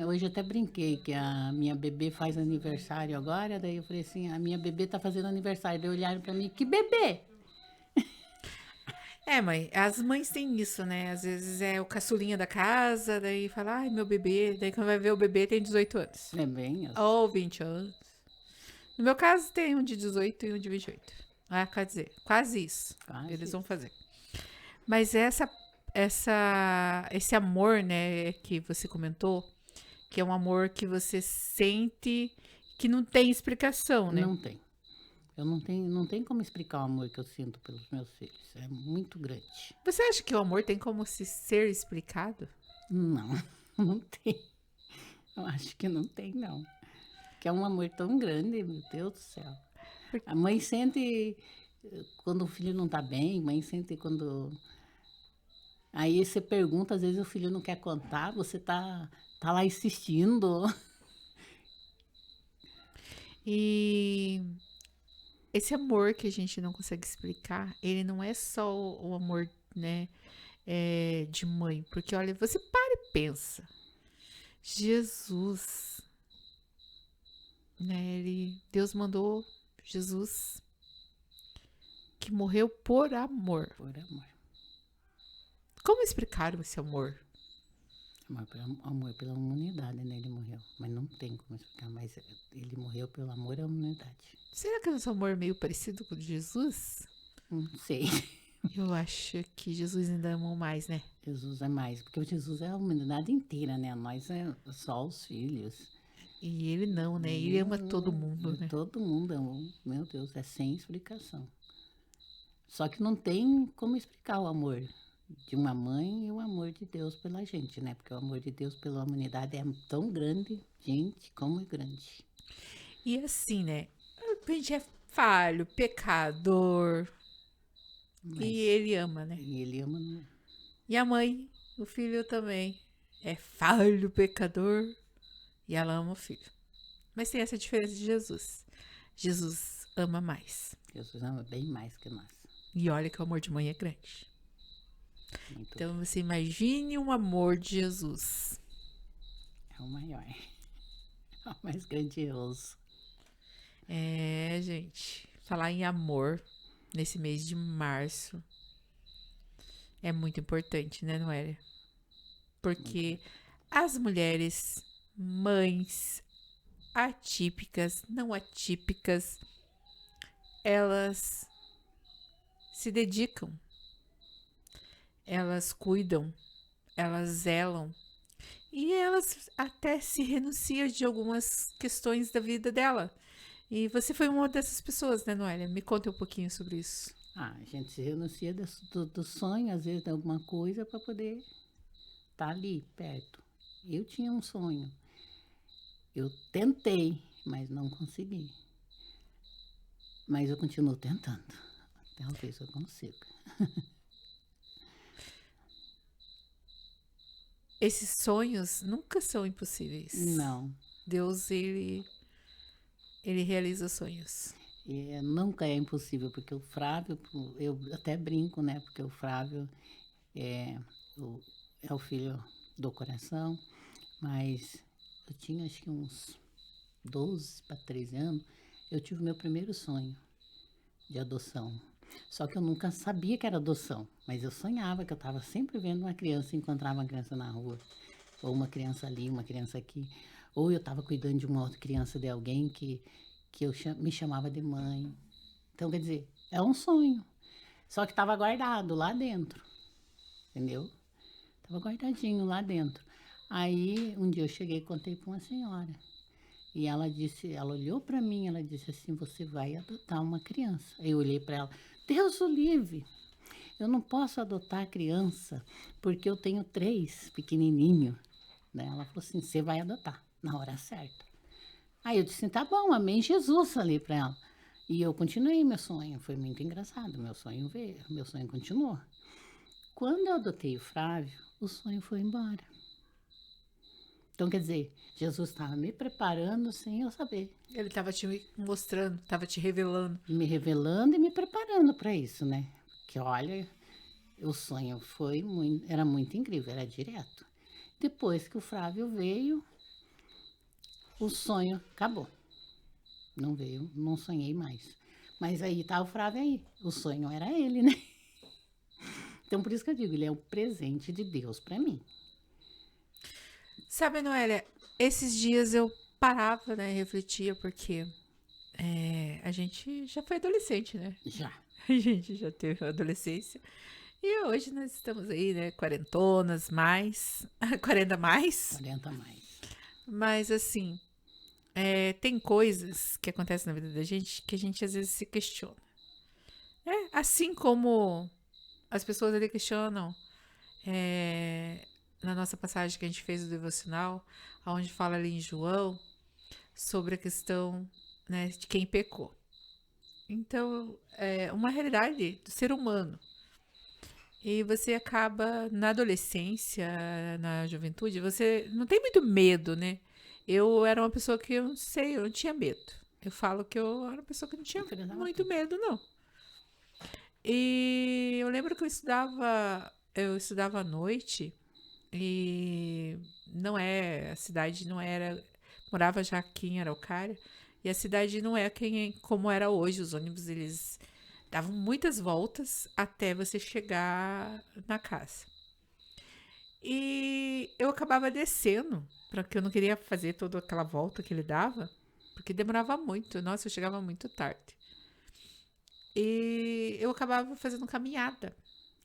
Hoje até brinquei que a minha bebê faz aniversário agora, daí eu falei assim, a minha bebê tá fazendo aniversário. Daí olharam pra mim, que bebê? Mãe, as mães têm isso, né? Às vezes é o caçulinha da casa, daí fala, ai, meu bebê. Daí quando vai ver o bebê tem 18 anos. É bem. Ou 20 anos. No meu caso tem um de 18 e um de 28. Quer dizer, quase isso. Eles vão fazer. Mas esse amor, né, que você comentou, que é um amor que você sente que não tem explicação, né? Não tem. Não tem como explicar o amor que eu sinto pelos meus filhos. É muito grande. Você acha que o amor tem como ser explicado? Não tem. Eu acho que não tem, não. Que é um amor tão grande, meu Deus do céu. A mãe sente quando o filho não tá bem, mãe sente quando... Aí você pergunta, às vezes o filho não quer contar, você tá lá insistindo. E esse amor que a gente não consegue explicar, ele não é só o amor, né, de mãe. Porque, olha, você para e pensa. Jesus, né, Deus mandou Jesus, que morreu por amor. Por amor. Como explicaram esse amor? Amor pela humanidade, né? Ele morreu. Mas não tem como explicar, mas ele morreu pelo amor à humanidade. Será que nosso amor é meio parecido com o de Jesus? Não sei. Eu acho que Jesus ainda amou mais, né? Jesus é mais, porque o Jesus é a humanidade inteira, né? Nós é só os filhos. E ele não, né? Ele ama todo mundo, né? Todo mundo amou. Meu Deus, é sem explicação. Só que não tem como explicar o amor de uma mãe e o amor de Deus pela gente, né? Porque o amor de Deus pela humanidade é tão grande, gente, como é grande. E assim, né? A gente é falho, pecador. Mas, e ele ama, né? E ele ama, né? E a mãe, o filho também é falho, pecador. E ela ama o filho. Mas tem essa diferença de Jesus. Jesus ama mais. Jesus ama bem mais que nós. E olha que o amor de mãe é grande. Muito Então você imagine o amor de Jesus. É o maior. É o mais grandioso. Gente. Falar em amor nesse mês de março é muito importante, né, Noélia? Porque as mulheres, mães atípicas, não atípicas, elas se dedicam. Elas cuidam, elas zelam e elas até se renunciam de algumas questões da vida dela. E você foi uma dessas pessoas, né, Noélia? Me conta um pouquinho sobre isso. A gente se renuncia do sonho, às vezes, de alguma coisa para poder estar ali, perto. Eu tinha um sonho. Eu tentei, mas não consegui. Mas eu continuo tentando. Talvez eu consiga. Esses sonhos nunca são impossíveis. Não. Deus, ele realiza sonhos. Nunca é impossível, porque o Flávio, eu até brinco, né? Porque o Flávio é o filho do coração, mas eu tinha acho que uns 12 para 13 anos, eu tive meu primeiro sonho de adoção. Só que eu nunca sabia que era adoção, mas eu sonhava que eu estava sempre vendo uma criança, encontrava uma criança na rua, ou uma criança ali, uma criança aqui. Ou eu estava cuidando de uma outra criança de alguém que me chamava de mãe. Então, quer dizer, é um sonho. Só que estava guardado lá dentro. Entendeu? Estava guardadinho lá dentro. Aí, um dia eu cheguei e contei para uma senhora. E ela disse, ela olhou para mim, ela disse assim, você vai adotar uma criança. Aí eu olhei para ela, Deus o livre, eu não posso adotar criança, porque eu tenho 3 pequenininhos. Daí ela falou assim, você vai adotar, na hora certa. Aí eu disse, tá bom, amém Jesus, falei para ela. E eu continuei meu sonho, foi muito engraçado, meu sonho veio, meu sonho continuou. Quando eu adotei o Flávio, o sonho foi embora. Então, quer dizer, Jesus estava me preparando sem eu saber. Ele estava te mostrando, estava te revelando. Me revelando e me preparando para isso, né? Que olha, o sonho era muito incrível, era direto. Depois que o Flávio veio, o sonho acabou. Não veio, não sonhei mais. Mas aí tá o Flávio aí. O sonho era ele, né? Então, por isso que eu digo, ele é um presente de Deus para mim. Sabe, Noélia, esses dias eu parava, né, refletia, porque a gente já foi adolescente, né? Já. A gente já teve adolescência. E hoje nós estamos aí, né, quarentonas mais, 40 mais. 40 mais. Mas, assim, tem coisas que acontecem na vida da gente que a gente às vezes se questiona. Assim como as pessoas ali questionam na nossa passagem que a gente fez do devocional, onde fala ali em João sobre a questão, né, de quem pecou. Então, é uma realidade do ser humano. E você acaba, na adolescência, na juventude, você não tem muito medo, né? Eu era uma pessoa que, eu não sei, eu não tinha medo. Eu falo que eu era uma pessoa que não tinha muito medo, não. E eu lembro que eu estudava à noite, e a cidade não era, morava já aqui em Araucária, e a cidade não é como era hoje, os ônibus, eles davam muitas voltas até você chegar na casa. E eu acabava descendo, porque eu não queria fazer toda aquela volta que ele dava, porque demorava muito, nossa, eu chegava muito tarde. E eu acabava fazendo caminhada.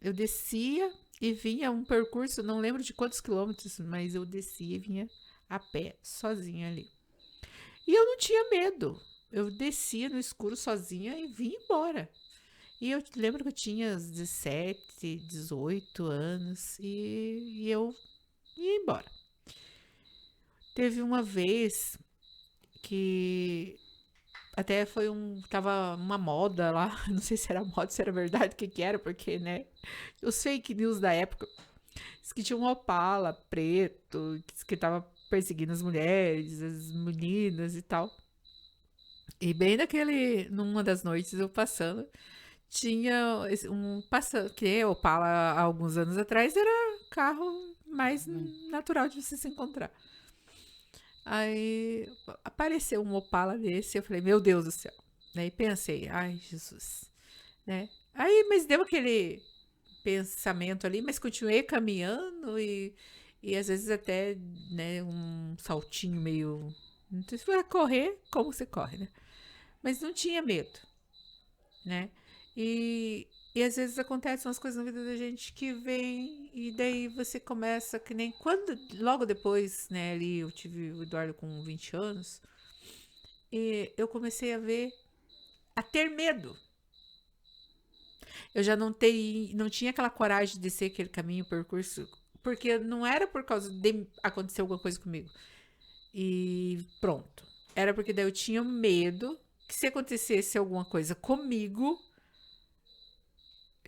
Eu descia e vinha um percurso, não lembro de quantos quilômetros, mas eu descia e vinha a pé, sozinha ali. E eu não tinha medo. Eu descia no escuro sozinha e vinha embora. E eu lembro que eu tinha 17, 18 anos e eu ia embora. Teve uma vez que até tava uma moda lá, não sei se era moda, se era verdade, o que era, porque, né, os fake news da época, diz que tinha um Opala preto, que tava perseguindo as mulheres, as meninas e tal. E bem numa das noites eu passando, tinha que Opala há alguns anos atrás era carro mais natural de você se encontrar. Aí apareceu um Opala desse, eu falei, meu Deus do céu, né? E pensei, ai, Jesus, né? Aí, mas deu aquele pensamento ali, mas continuei caminhando e às vezes até, né, um saltinho meio, não sei se vai correr, como você corre, né? Mas não tinha medo, né? E às vezes acontecem umas coisas na vida da gente que vem e daí você começa que nem logo depois, né, ali eu tive o Eduardo com 20 anos e eu comecei a ter medo. Eu já não tinha aquela coragem de descer aquele caminho, percurso, porque não era por causa de acontecer alguma coisa comigo. E pronto. Era porque daí eu tinha medo que se acontecesse alguma coisa comigo,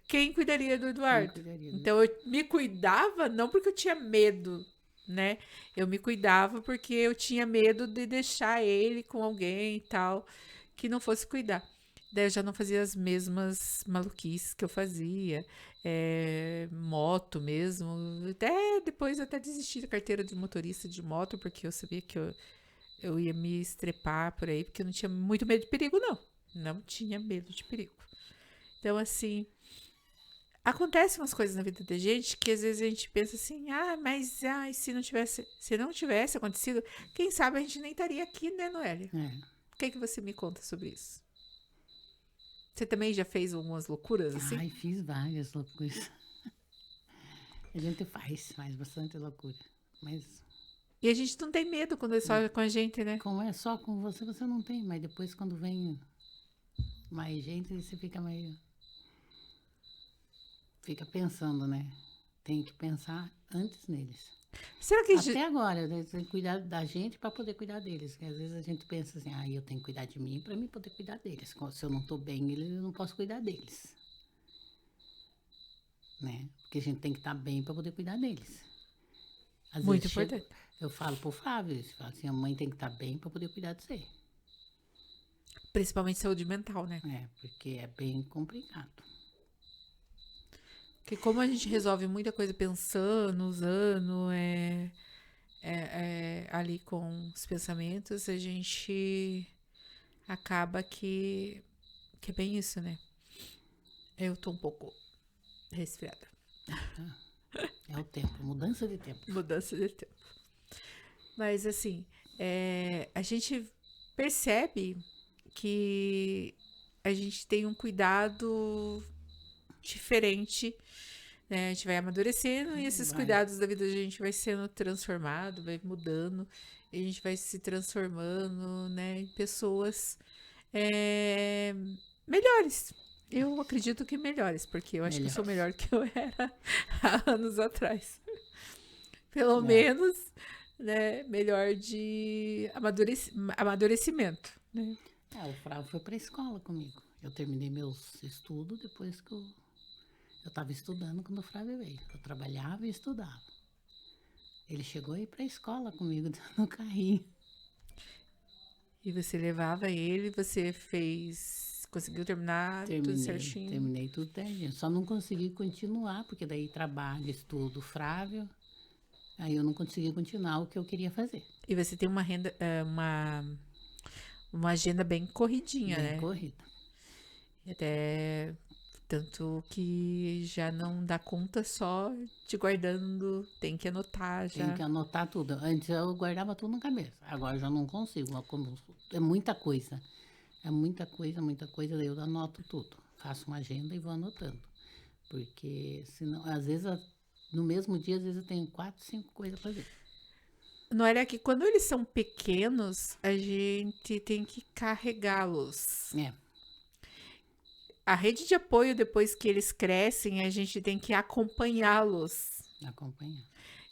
quem cuidaria do Eduardo? Então eu me cuidava não porque eu tinha medo, né? Eu me cuidava porque eu tinha medo de deixar ele com alguém e tal, que não fosse cuidar. Daí eu já não fazia as mesmas maluquices que eu fazia, moto mesmo. Depois eu até desisti da carteira de motorista de moto, porque eu sabia que eu ia me estrepar por aí, porque eu não tinha muito medo de perigo, não. Não tinha medo de perigo. Então, assim, acontecem umas coisas na vida da gente que às vezes a gente pensa assim, mas se não tivesse acontecido, quem sabe a gente nem estaria aqui, né, Noélia? O que você me conta sobre isso? Você também já fez algumas loucuras assim? Ai, fiz várias loucuras. A gente faz bastante loucura. Mas E a gente não tem medo quando é só com a gente, né? como é só com você, você não tem. Mas depois quando vem mais gente, você fica meio... Fica pensando, né? Tem que pensar antes neles. Será que Até agora, né, tem que cuidar da gente para poder cuidar deles. Porque às vezes a gente pensa assim, eu tenho que cuidar de mim para mim poder cuidar deles. Se eu não estou bem, eu não posso cuidar deles. Né? Porque a gente tem que estar bem para poder cuidar deles. Às Muito vezes importante. eu falo pro Flávio, eu falo assim, a mãe tem que estar bem para poder cuidar de você. Principalmente saúde mental, né? Porque é bem complicado. Porque como a gente resolve muita coisa pensando, usando, ali com os pensamentos, a gente acaba que é bem isso, né? Eu tô um pouco resfriada. É o tempo, mudança de tempo. Mudança de tempo. Mas assim, a gente percebe que a gente tem um cuidado diferente, né? A gente vai amadurecendo e esses cuidados da vida da gente vai sendo transformado, vai mudando, e a gente vai se transformando, né, em pessoas melhores. Eu acredito que melhores, porque eu acho que eu sou melhor que eu era há anos atrás. Pelo menos, né, melhor de amadurecimento, né? O Flávio foi para a escola comigo. Eu terminei meus estudos depois que eu estava estudando quando o Flávio veio. Eu trabalhava e estudava. Ele chegou a ir para a escola comigo no carrinho. E você levava ele, você conseguiu terminar tudo certinho? Terminei tudo certinho. Só não consegui continuar, porque daí trabalho, estudo, Flávio. Aí eu não consegui continuar o que eu queria fazer. E você tem uma agenda bem corridinha, né? Bem corrida. E até tanto que já não dá conta só de guardando, tem que anotar já. Tem que anotar tudo. Antes eu guardava tudo na cabeça. Agora eu já não consigo. É muita coisa. É muita coisa. Daí eu anoto tudo. Faço uma agenda e vou anotando. Porque senão, às vezes, no mesmo dia, às vezes eu tenho 4, 5 coisas para fazer. Não era que quando eles são pequenos, a gente tem que carregá-los. A rede de apoio, depois que eles crescem, a gente tem que acompanhá-los.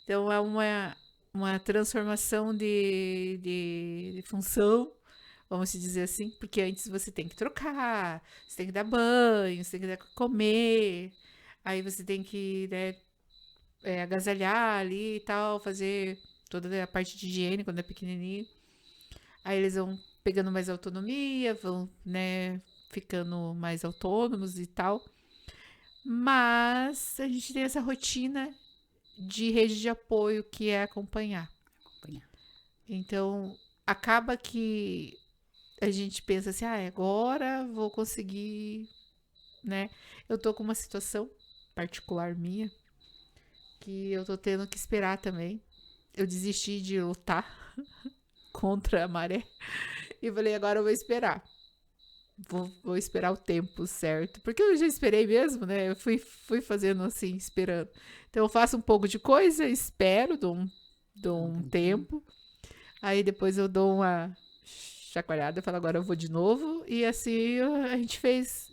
Então, é uma transformação de função, vamos dizer assim, porque antes você tem que trocar, você tem que dar banho, você tem que dar comer, aí você tem que, né, agasalhar ali e tal, fazer toda a parte de higiene quando é pequenininho. Aí eles vão pegando mais autonomia, vão, né, ficando mais autônomos e tal. Mas a gente tem essa rotina de rede de apoio que é acompanhar. Então, acaba que a gente pensa assim, agora vou conseguir, né? Eu tô com uma situação particular minha que eu tô tendo que esperar também. Eu desisti de lutar contra a maré e falei, agora eu vou esperar. Vou esperar o tempo certo. Porque eu já esperei mesmo, né? Eu fui fazendo assim, esperando. Então eu faço um pouco de coisa, espero, dou um tempo. Aí depois eu dou uma chacoalhada, falo, agora eu vou de novo. E assim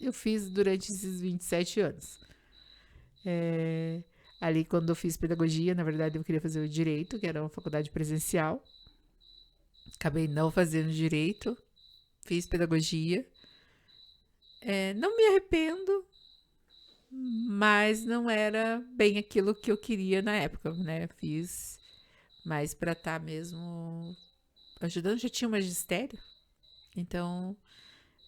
eu fiz durante esses 27 anos. Ali quando eu fiz pedagogia, na verdade eu queria fazer o direito, que era uma faculdade presencial. Acabei não fazendo direito. Fiz pedagogia. Não me arrependo, mas não era bem aquilo que eu queria na época, né? Fiz mais para estar mesmo ajudando. Já tinha um magistério, então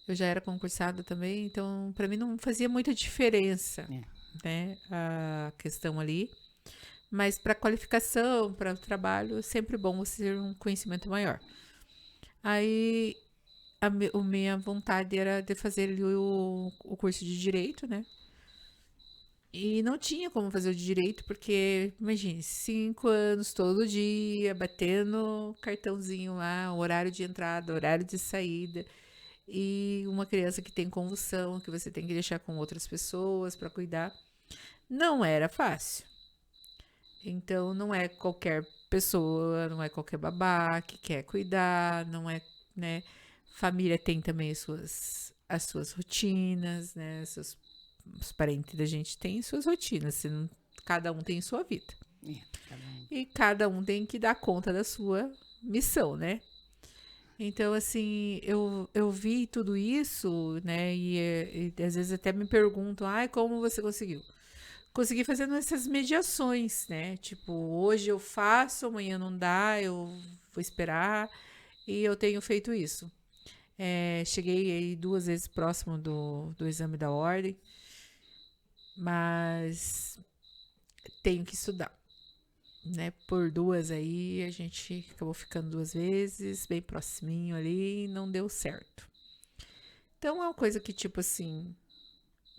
eu já era concursada também, então para mim não fazia muita diferença, né? A questão ali. Mas para qualificação, para o trabalho, é sempre bom você ter um conhecimento maior. Aí a minha vontade era de fazer ali o curso de Direito, né? E não tinha como fazer o de direito, porque, imagine, 5 anos todo dia, batendo cartãozinho lá, horário de entrada, horário de saída. E uma criança que tem convulsão, que você tem que deixar com outras pessoas para cuidar. Não era fácil. Então, não é qualquer pessoa, não é qualquer babá que quer cuidar, não é, né? Família tem também as suas rotinas, né? Os parentes da gente têm suas rotinas, cada um tem sua vida. Cada um. E cada um tem que dar conta da sua missão, né? Então, assim, eu vi tudo isso, né? E às vezes até me perguntam, ai, como você conseguiu? Consegui fazendo essas mediações, né? Tipo, hoje eu faço, amanhã não dá, eu vou esperar. E eu tenho feito isso. Cheguei aí 2 vezes próximo do exame da ordem, mas tenho que estudar, né? Por 2 aí, a gente acabou ficando 2 vezes, bem proximinho ali, e não deu certo. Então é uma coisa que, tipo assim,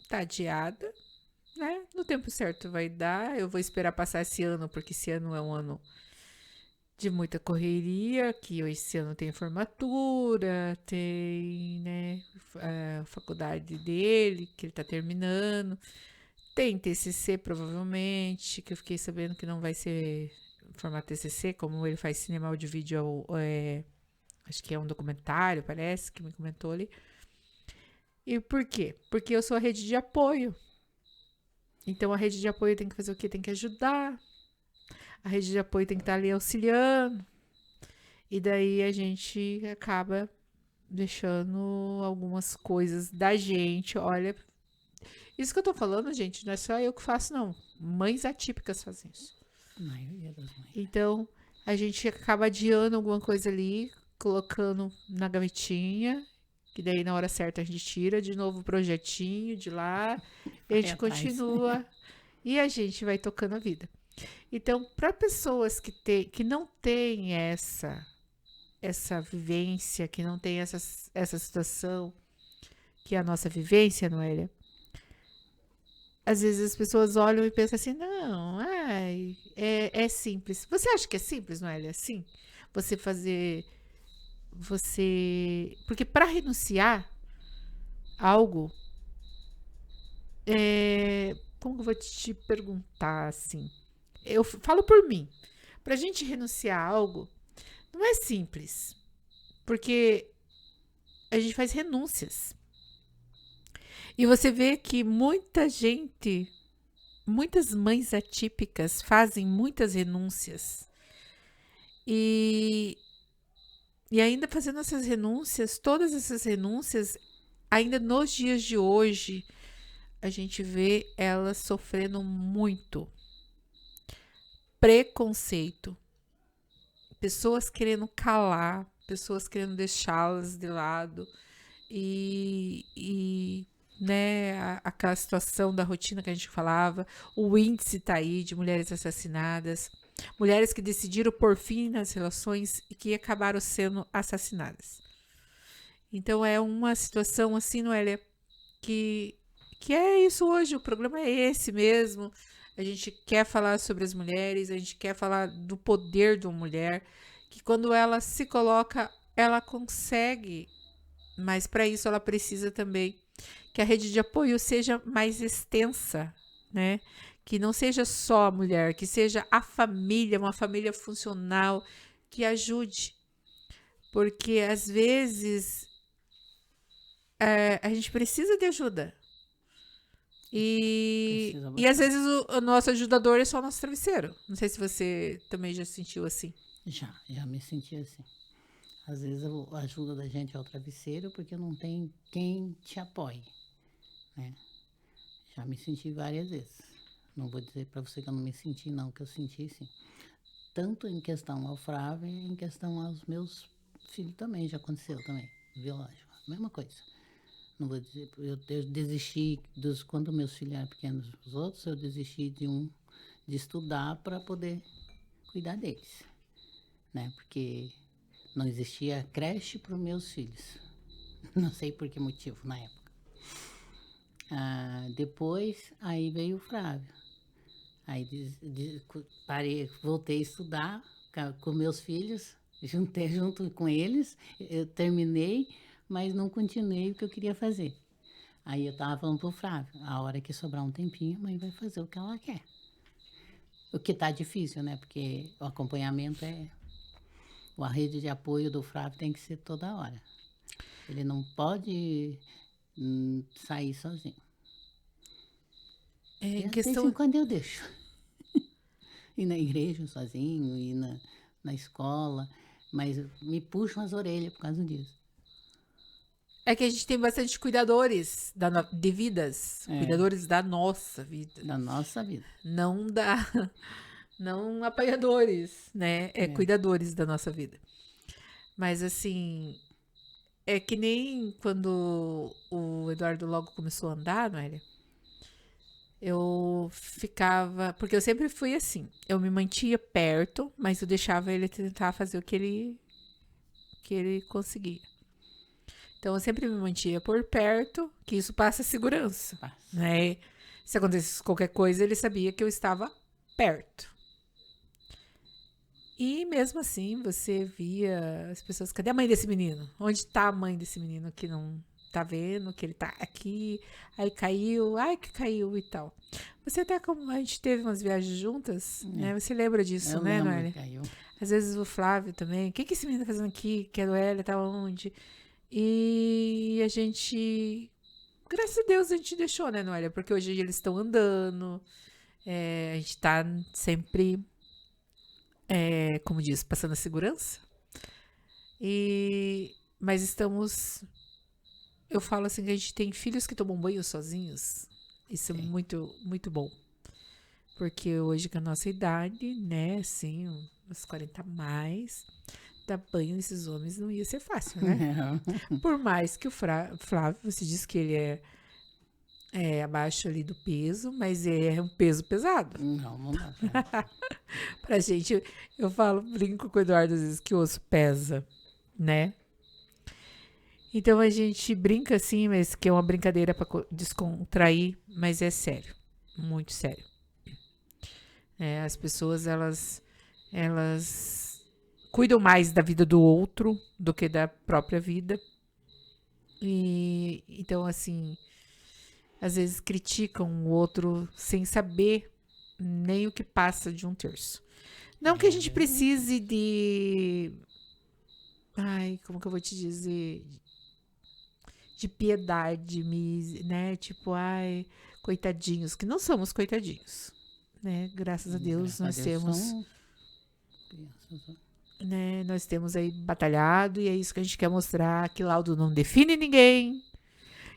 tá adiada, né? No tempo certo vai dar. Eu vou esperar passar esse ano, porque esse ano é um ano de muita correria, que esse ano tem formatura, tem, né, a faculdade dele, que ele tá terminando, tem TCC provavelmente, que eu fiquei sabendo que não vai ser formato TCC, como ele faz cinema, áudio, vídeo, acho que é um documentário, parece, que me comentou ali. E por quê? Porque eu sou a rede de apoio. Então, a rede de apoio tem que fazer o quê? Tem que ajudar. A rede de apoio tem que estar ali auxiliando. E daí a gente acaba deixando algumas coisas da gente. Olha, isso que eu tô falando, gente, não é só eu que faço, não. Mães atípicas fazem isso. A maioria das mães. Então, a gente acaba adiando alguma coisa ali, colocando na gavetinha, que daí na hora certa a gente tira de novo o projetinho de lá, e a gente atrás. continua e a gente vai tocando a vida. Então, para pessoas que não têm essa vivência, que não têm essa situação, que é a nossa vivência, Noélia, às vezes as pessoas olham e pensam assim, não, é simples. Você acha que é simples, Noélia? Sim. Porque para renunciar a algo, como que eu vou te perguntar assim? Eu falo por mim. Pra gente renunciar a algo, não é simples. Porque a gente faz renúncias. E você vê que muitas mães atípicas fazem muitas renúncias. E ainda fazendo essas renúncias, todas essas renúncias, ainda nos dias de hoje, a gente vê elas sofrendo muito preconceito. Pessoas querendo calar, pessoas querendo deixá-las de lado. E né, aquela situação da rotina que a gente falava, o índice tá aí de mulheres assassinadas, mulheres que decidiram por fim nas relações e que acabaram sendo assassinadas. Então é uma situação assim, Noélia, que é isso hoje, o problema é esse mesmo. A gente quer falar sobre as mulheres, a gente quer falar do poder de uma mulher, que quando ela se coloca, ela consegue, mas para isso ela precisa também que a rede de apoio seja mais extensa, né? Que não seja só a mulher, que seja a família, uma família funcional, que ajude. Porque às vezes a gente precisa de ajuda. E às vezes o nosso ajudador é só o nosso travesseiro. Não sei se você também já se sentiu assim. Já me senti assim. Às vezes a ajuda da gente é o travesseiro porque não tem quem te apoie, né? Já me senti várias vezes. Não vou dizer para você que eu não me senti, não, que eu senti sim. Tanto em questão ao Flávio e em questão aos meus filhos também, já aconteceu também, biológico, mesma coisa. Não vou dizer, eu desisti quando meus filhos eram pequenos, os outros, eu desisti de estudar para poder cuidar deles, né? Porque não existia creche para os meus filhos. Não sei por que motivo na época. Depois, aí veio o Flávio. Aí parei, voltei a estudar com meus filhos, juntei junto com eles, eu terminei, mas não continuei o que eu queria fazer. Aí eu estava falando pro Flávio, a hora que sobrar um tempinho, a mãe vai fazer o que ela quer. O que tá difícil, né? Porque o acompanhamento a rede de apoio do Flávio tem que ser toda hora. Ele não pode sair sozinho. Em De vez questão em quando eu deixo. Ir na igreja sozinho, ir na escola, mas me puxam as orelhas por causa disso. é que a gente tem bastante cuidadores de vidas, É. cuidadores da nossa vida, Da nossa vida. não não apanhadores, né? Cuidadores da nossa vida. Mas assim, é que nem quando o Eduardo logo começou a andar, Noélia, eu ficava, porque eu sempre fui assim, eu me mantia perto, mas eu deixava ele tentar fazer o que ele conseguia. Então eu sempre me mantia por perto, que isso passa segurança, Passa. né? Se acontecesse qualquer coisa, ele sabia que eu estava perto. E mesmo assim, você via as pessoas, cadê a mãe desse menino? Onde está a mãe desse menino que não tá vendo, que ele tá aqui, aí caiu, ai que caiu e tal. Você até, como a gente teve umas viagens juntas, né? Você lembra disso, Eu né, lembro, Noélia? caiu. Às vezes o Flávio também, o que esse menino tá fazendo aqui? Que a Noélia tá onde? E a gente, graças a Deus, a gente deixou, né, Noélia? Porque hoje eles estão andando, a gente tá sempre, como diz, passando a segurança. Mas estamos, eu falo assim, que a gente tem filhos que tomam banho sozinhos. Isso é muito, muito bom. Porque hoje, com a nossa idade, né, assim, uns 40 a mais, dar banho nesses homens não ia ser fácil, né? Por mais que o Flávio, você diz que ele é abaixo ali do peso, mas é um peso pesado. Não dá pra... Pra gente, eu falo, brinco com o Eduardo às vezes que o osso pesa, né? Então a gente brinca assim, mas que é uma brincadeira pra descontrair, mas é sério, muito sério. As pessoas, elas cuidam mais da vida do outro do que da própria vida. E então, assim, às vezes criticam o outro sem saber nem o que passa de um terço. Não que a gente precise de... Ai, como que eu vou te dizer? De piedade, né? Tipo, ai, coitadinhos, que não somos coitadinhos, né? Graças a Deus nós temos... Né, nós temos aí batalhado e é isso que a gente quer mostrar, que laudo não define ninguém,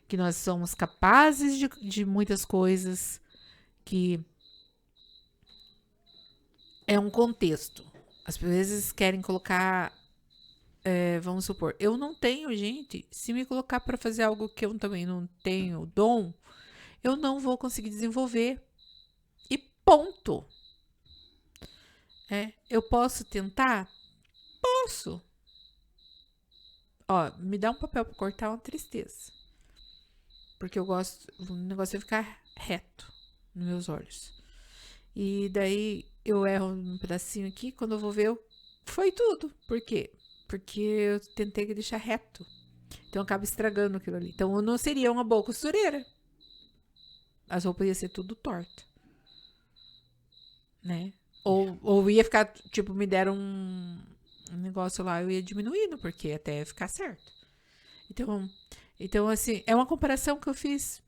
que nós somos capazes de muitas coisas, que é um contexto. Às vezes querem colocar, vamos supor, eu não tenho, gente, se me colocar para fazer algo que eu também não tenho dom, eu não vou conseguir desenvolver. E ponto. Eu posso tentar? Posso. Ó, me dá um papel para cortar, uma tristeza. Porque eu gosto, o negócio é ficar reto nos meus olhos. E daí eu erro um pedacinho aqui, quando eu vou ver, foi tudo. Por quê? Porque eu tentei deixar reto. Então eu acabo estragando aquilo ali. Então eu não seria uma boa costureira. As roupas iam ser tudo torta. Né? Ou ia ficar, tipo, me deram um negócio lá, eu ia diminuindo, porque até ficar certo. Então, assim, é uma comparação que eu fiz,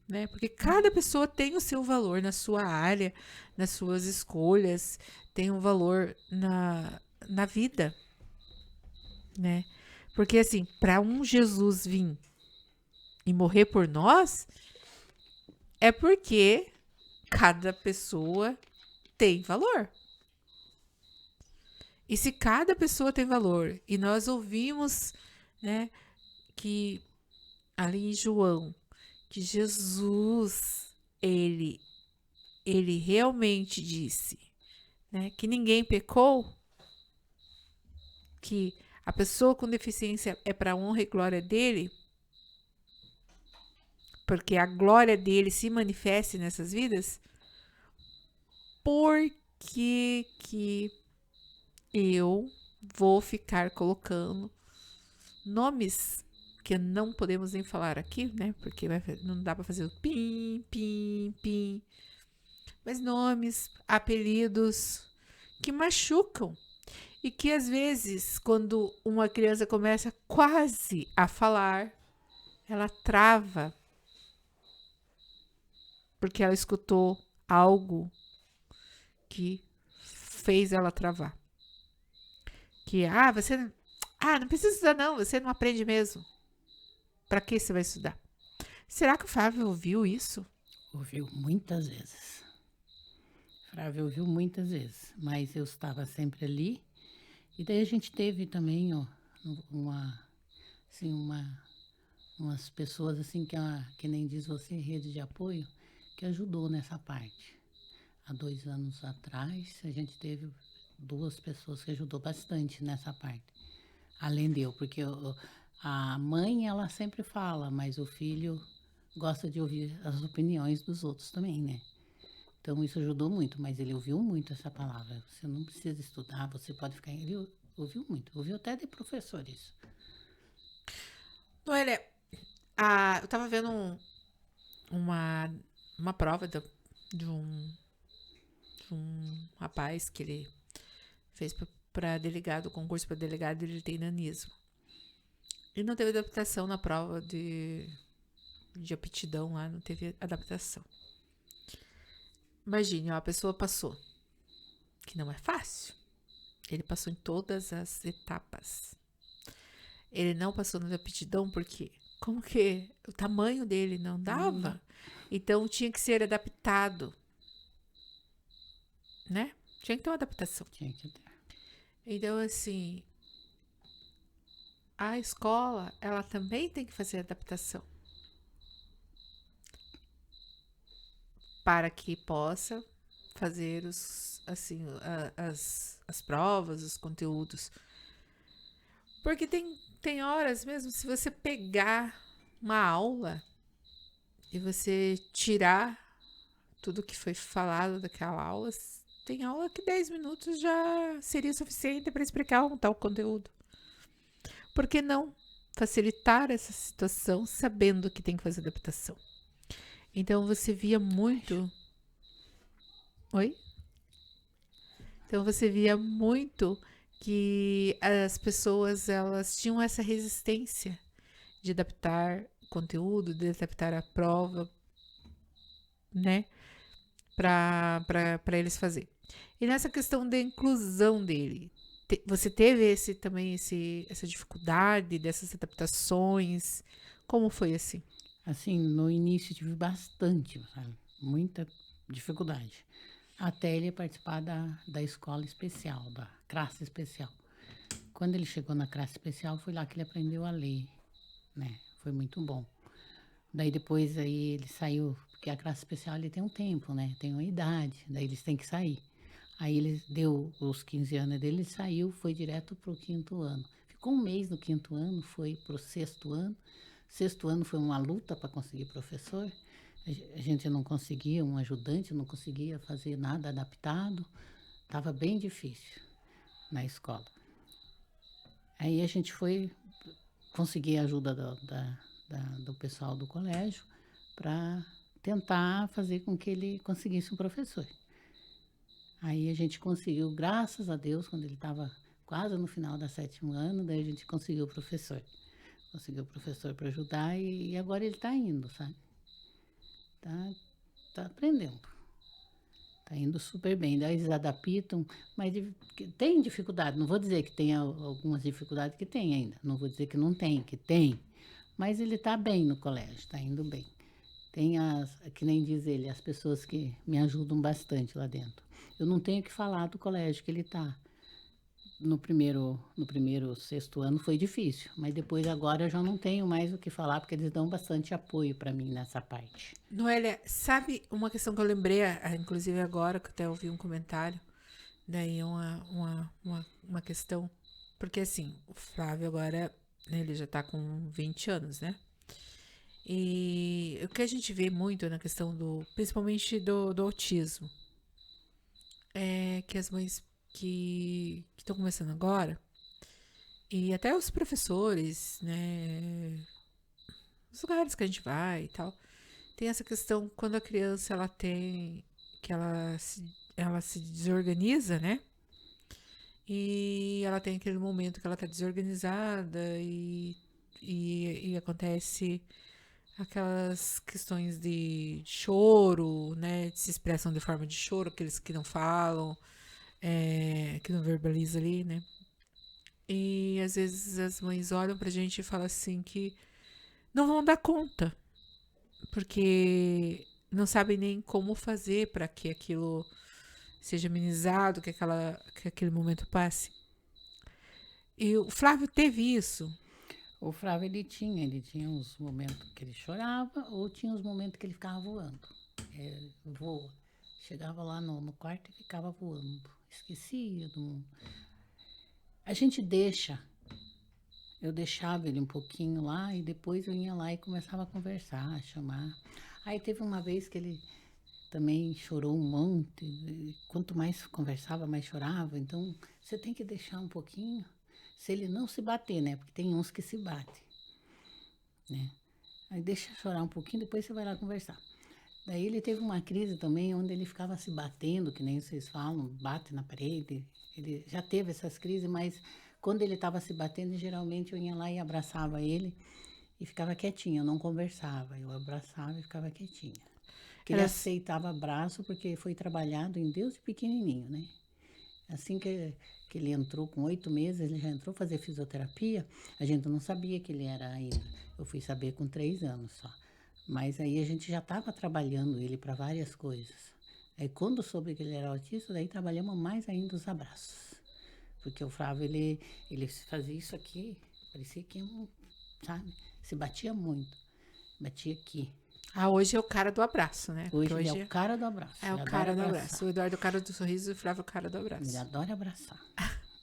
né? Porque cada pessoa tem o seu valor na sua área, nas suas escolhas, tem um valor na vida, né? Porque, assim, para um Jesus vir e morrer por nós, é porque cada pessoa tem valor. E se cada pessoa tem valor, e nós ouvimos, né, que ali em João, que Jesus, ele realmente disse, né, que ninguém pecou, que a pessoa com deficiência é para a honra e glória dele, porque a glória dele se manifeste nessas vidas, por que eu vou ficar colocando nomes que não podemos nem falar aqui, né? Porque não dá para fazer o pim, pim, pim. Mas nomes, apelidos que machucam. E que às vezes, quando uma criança começa quase a falar, ela trava. Porque ela escutou algo que fez ela travar. Que, não precisa estudar não, você não aprende mesmo. Pra que você vai estudar? Será que o Flávio ouviu isso? Ouviu muitas vezes. Flávio ouviu muitas vezes, mas eu estava sempre ali. E daí a gente teve também, ó, umas pessoas assim que nem diz você, rede de apoio, que ajudou nessa parte. Há 2 anos atrás, a gente teve 2 pessoas que ajudou bastante nessa parte. Além de eu, porque a mãe, ela sempre fala, mas o filho gosta de ouvir as opiniões dos outros também, né? Então isso ajudou muito, mas ele ouviu muito essa palavra. Você não precisa estudar, você pode ficar... Ele ouviu muito, ouviu até de professores. Noélia, eu tava vendo uma prova de um rapaz que ele fez para delegado, concurso para delegado, ele tem nanismo. Ele não teve adaptação na prova de aptidão lá, não teve adaptação. Imagine, a pessoa passou, que não é fácil. Ele passou em todas as etapas. Ele não passou na aptidão porque como que o tamanho dele não dava? Então tinha que ser adaptado, né? Tinha que ter uma adaptação. Tinha que ter. Então, assim, a escola, ela também tem que fazer adaptação para que possa fazer as provas, os conteúdos. Porque tem horas mesmo, se você pegar uma aula e você tirar tudo que foi falado daquela aula, tem aula que 10 minutos já seria suficiente para explicar um tal conteúdo. Por que não facilitar essa situação sabendo que tem que fazer adaptação? Então você via muito... Oi? Então você via muito que as pessoas, elas tinham essa resistência de adaptar o conteúdo, de adaptar a prova, né? Para eles fazer. E nessa questão da inclusão dele, você teve essa dificuldade dessas adaptações? Como foi assim? Assim, no início tive bastante, sabe? Muita dificuldade. Até ele participar da escola especial, da classe especial. Quando ele chegou na classe especial, foi lá que ele aprendeu a ler, né? Foi muito bom. Daí depois aí ele saiu, porque a classe especial ele tem um tempo, né? Tem uma idade, daí eles têm que sair. Aí ele deu os 15 anos dele, ele saiu, foi direto para o 5º ano. Ficou 1 mês no 5º ano, foi para o 6º ano. 6º ano foi uma luta para conseguir professor. A gente não conseguia, um ajudante não conseguia fazer nada adaptado. Estava bem difícil na escola. Aí a gente foi conseguir a ajuda do pessoal do colégio para tentar fazer com que ele conseguisse um professor. Aí a gente conseguiu, graças a Deus, quando ele estava quase no final da 7º ano, daí a gente conseguiu o professor. Conseguiu o professor para ajudar e agora ele está indo, sabe? Tá aprendendo. Tá indo super bem. Daí eles adaptam, mas tem dificuldade. Não vou dizer que tem algumas dificuldades que tem ainda. Não vou dizer que não tem, que tem. Mas ele tá bem no colégio, tá indo bem. Tem que nem diz ele, as pessoas que me ajudam bastante lá dentro. Eu não tenho que falar do colégio que ele tá. No primeiro 6º ano foi difícil, mas depois agora eu já não tenho mais o que falar, porque eles dão bastante apoio para mim nessa parte. Noélia, sabe uma questão que eu lembrei, inclusive agora, que eu até ouvi um comentário, daí uma questão, porque assim, o Flávio agora, ele já tá com 20 anos, né? E o que a gente vê muito na questão principalmente do autismo, é que as mães que estão começando agora, e até os professores, né, os lugares que a gente vai e tal, tem essa questão quando a criança ela se desorganiza, né? E ela tem aquele momento que ela tá desorganizada e acontece aquelas questões de choro, né? De se expressam de forma de choro, aqueles que não falam, que não verbaliza ali, né? E às vezes as mães olham pra gente e falam assim que não vão dar conta, porque não sabem nem como fazer para que aquilo seja amenizado, que aquele momento passe. E o Flávio teve isso. O Flávio, ele tinha uns momentos que ele chorava ou tinha uns momentos que ele ficava voando. Voa. Chegava lá no quarto e ficava voando. Esquecia do mundo. A gente eu deixava ele um pouquinho lá e depois eu ia lá e começava a conversar, a chamar. Aí teve uma vez que ele também chorou um monte. E quanto mais conversava, mais chorava. Então, você tem que deixar um pouquinho. Se ele não se bater, né? Porque tem uns que se batem, né? Aí deixa chorar um pouquinho, depois você vai lá conversar. Daí ele teve uma crise também, onde ele ficava se batendo, que nem vocês falam, bate na parede. Ele já teve essas crises, mas quando ele estava se batendo, geralmente eu ia lá e abraçava ele e ficava quietinha, eu não conversava. Eu abraçava e ficava quietinha. Porque ele aceitava abraço, porque foi trabalhado em Deus de pequenininho, né? Assim que ele entrou com 8 meses, ele já entrou fazer fisioterapia. A gente não sabia que ele era ainda. Eu fui saber com 3 anos só. Mas aí a gente já estava trabalhando ele para várias coisas. Aí quando soube que ele era autista, daí trabalhamos mais ainda os abraços. Porque o Flávio, ele fazia isso aqui, parecia que, sabe, se batia muito. Batia aqui. Hoje é o cara do abraço, né? Hoje ele é o cara do abraço. É o cara do abraço. O Eduardo é o cara do sorriso e o Flávio é o cara do abraço. Ele adora abraçar.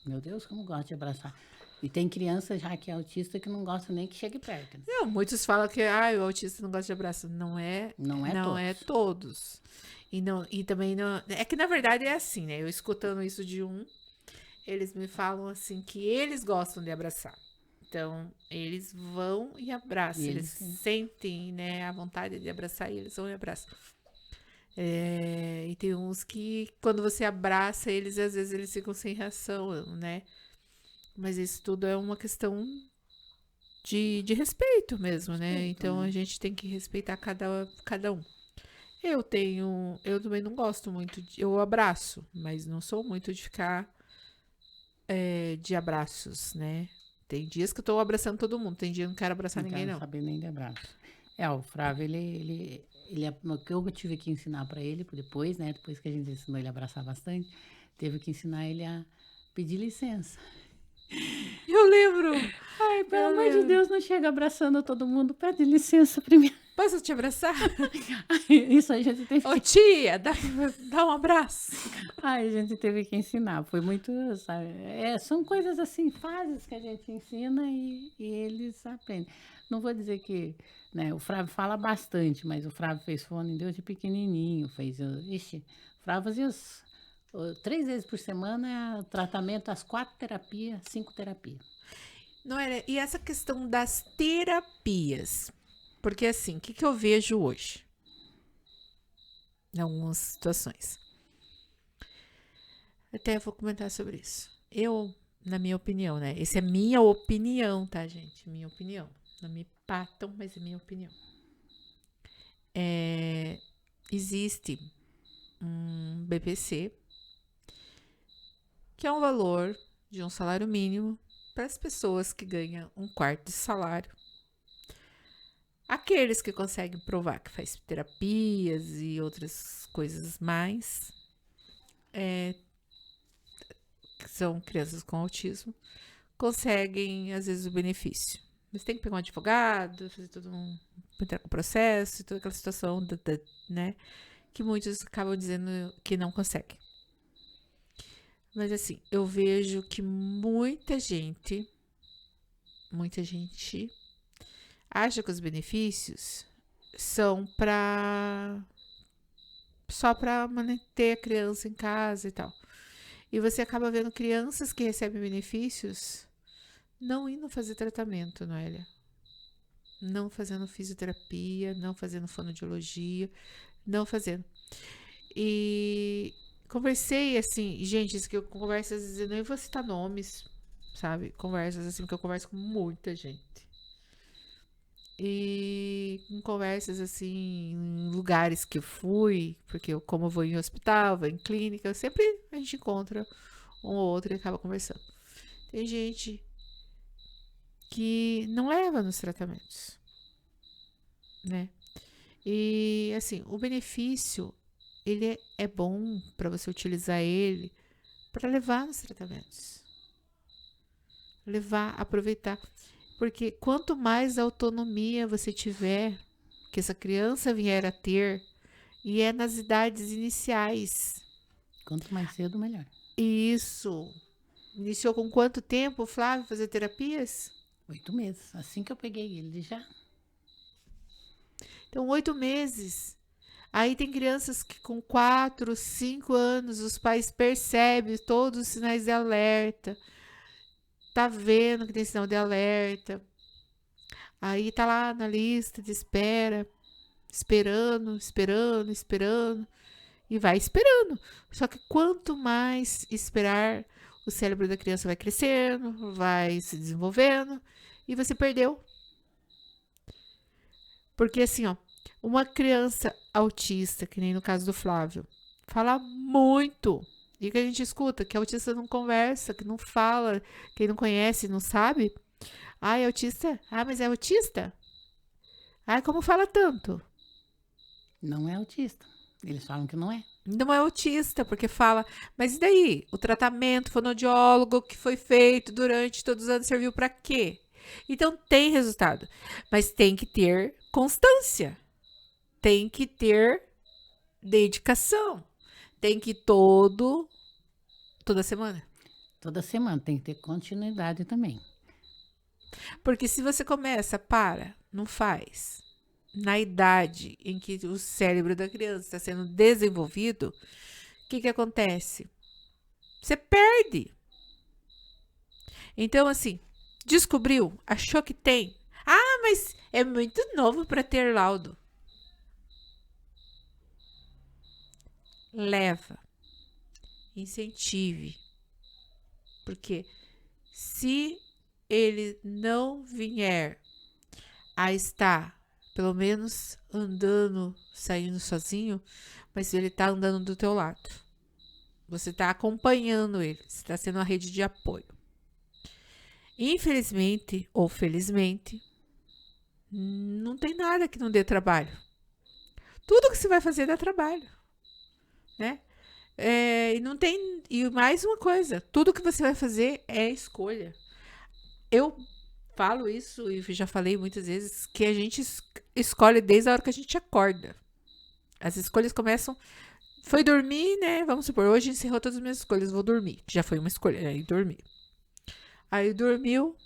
Meu Deus, como gosta de abraçar. E tem criança já que é autista que não gosta nem que chegue perto. Né? Não, muitos falam que o autista não gosta de abraço. Não é todos. E também não. É que na verdade é assim, né? Eu escutando isso de eles me falam assim que eles gostam de abraçar. Então, eles vão e abraçam. Eles sentem, né, a vontade de abraçar e eles vão e abraçam. E tem uns que, quando você abraça eles, às vezes eles ficam sem reação, né? Mas isso tudo é uma questão de respeito mesmo, né? Então, a gente tem que respeitar cada um. Eu também não gosto muito, eu abraço, mas não sou muito de ficar de abraços, né? Tem dias que eu tô abraçando todo mundo, tem dia que eu não quero abraçar ninguém, não. Não saber nem de abraço. O Flávio, ele o que eu tive que ensinar para ele depois, né? Depois que a gente ensinou ele a abraçar bastante, teve que ensinar ele a pedir licença. Eu lembro! Ai, pelo amor de Deus, não chega abraçando todo mundo, pede licença primeiro. Posso te abraçar? Isso a gente teve que... Ô tia, dá um abraço. A gente teve que ensinar, foi muito, sabe? São coisas assim, fases que a gente ensina e eles aprendem. Não vou dizer que, né, o Flávio fala bastante, mas o Flávio fez fono em Deus de pequenininho, o Flávio fazia 3 vezes por semana, tratamento, as 4 terapias, 5 terapias. Não era? E essa questão das terapias, porque assim, o que eu vejo hoje? Em algumas situações. Até vou comentar sobre isso. Na minha opinião, né? Essa é minha opinião, tá, gente? Minha opinião. Não me patam, mas é minha opinião. Existe um BPC, que é um valor de um salário mínimo para as pessoas que ganham 1/4 de salário. Aqueles que conseguem provar que faz terapias e outras coisas mais, que são crianças com autismo, conseguem, às vezes, o benefício. Mas tem que pegar um advogado, fazer entrar com o processo e toda aquela situação, né? Que muitos acabam dizendo que não conseguem. Mas assim, eu vejo que muita gente acha que os benefícios são só para manter a criança em casa e tal. E você acaba vendo crianças que recebem benefícios não indo fazer tratamento, Noélia. Não fazendo fisioterapia, não fazendo fonoaudiologia, não fazendo. E conversei assim, gente, isso que eu converso, às vezes eu nem vou citar nomes, sabe? Conversas assim, que eu converso com muita gente. E em conversas assim, em lugares que eu fui, porque como eu vou em hospital, vou em clínica, sempre a gente encontra um ou outro e acaba conversando. Tem gente que não leva nos tratamentos, né? E assim, o benefício, ele é bom para você utilizar ele para levar nos tratamentos. Levar, aproveitar. Porque quanto mais autonomia você tiver, que essa criança vier a ter, e é nas idades iniciais. Quanto mais cedo, melhor. Isso. Iniciou com quanto tempo, Flávio, fazer terapias? 8 meses. Assim que eu peguei ele já. Então, 8 meses. Aí tem crianças que com 4, 5 anos, os pais percebem todos os sinais de alerta. Tá vendo que tem sinal de alerta. Aí tá lá na lista de espera, esperando. E vai esperando. Só que quanto mais esperar, o cérebro da criança vai crescendo, vai se desenvolvendo e você perdeu. Porque assim, ó, uma criança autista, que nem no caso do Flávio, fala muito. E que a gente escuta, que autista não conversa, que não fala, quem não conhece, não sabe. Ah, é autista? Ah, mas é autista? Ah, como fala tanto? Não é autista. Eles falam que não é. Não é autista, porque fala, mas e daí? O tratamento fonoaudiólogo que foi feito durante todos os anos serviu para quê? Então tem resultado, mas tem que ter constância, tem que ter dedicação, tem que toda semana. Toda semana tem que ter continuidade também. Porque se você começa, não faz, na idade em que o cérebro da criança está sendo desenvolvido, o que acontece? Você perde. Então, assim, descobriu, achou que tem. Ah, mas é muito novo para ter laudo. Leva. Incentive. Porque se ele não vier a estar, pelo menos andando, saindo sozinho, mas ele está andando do teu lado. Você está acompanhando ele, você está sendo uma rede de apoio. Infelizmente ou felizmente, não tem nada que não dê trabalho. Tudo que você vai fazer dá trabalho, né? E mais uma coisa, tudo que você vai fazer é escolha. Eu falo isso e já falei muitas vezes que a gente escolhe desde a hora que a gente acorda. As escolhas começam. Foi dormir, né? Vamos supor, hoje encerrou todas as minhas escolhas, vou dormir. Já foi uma escolha, aí dormi. Aí dormiu,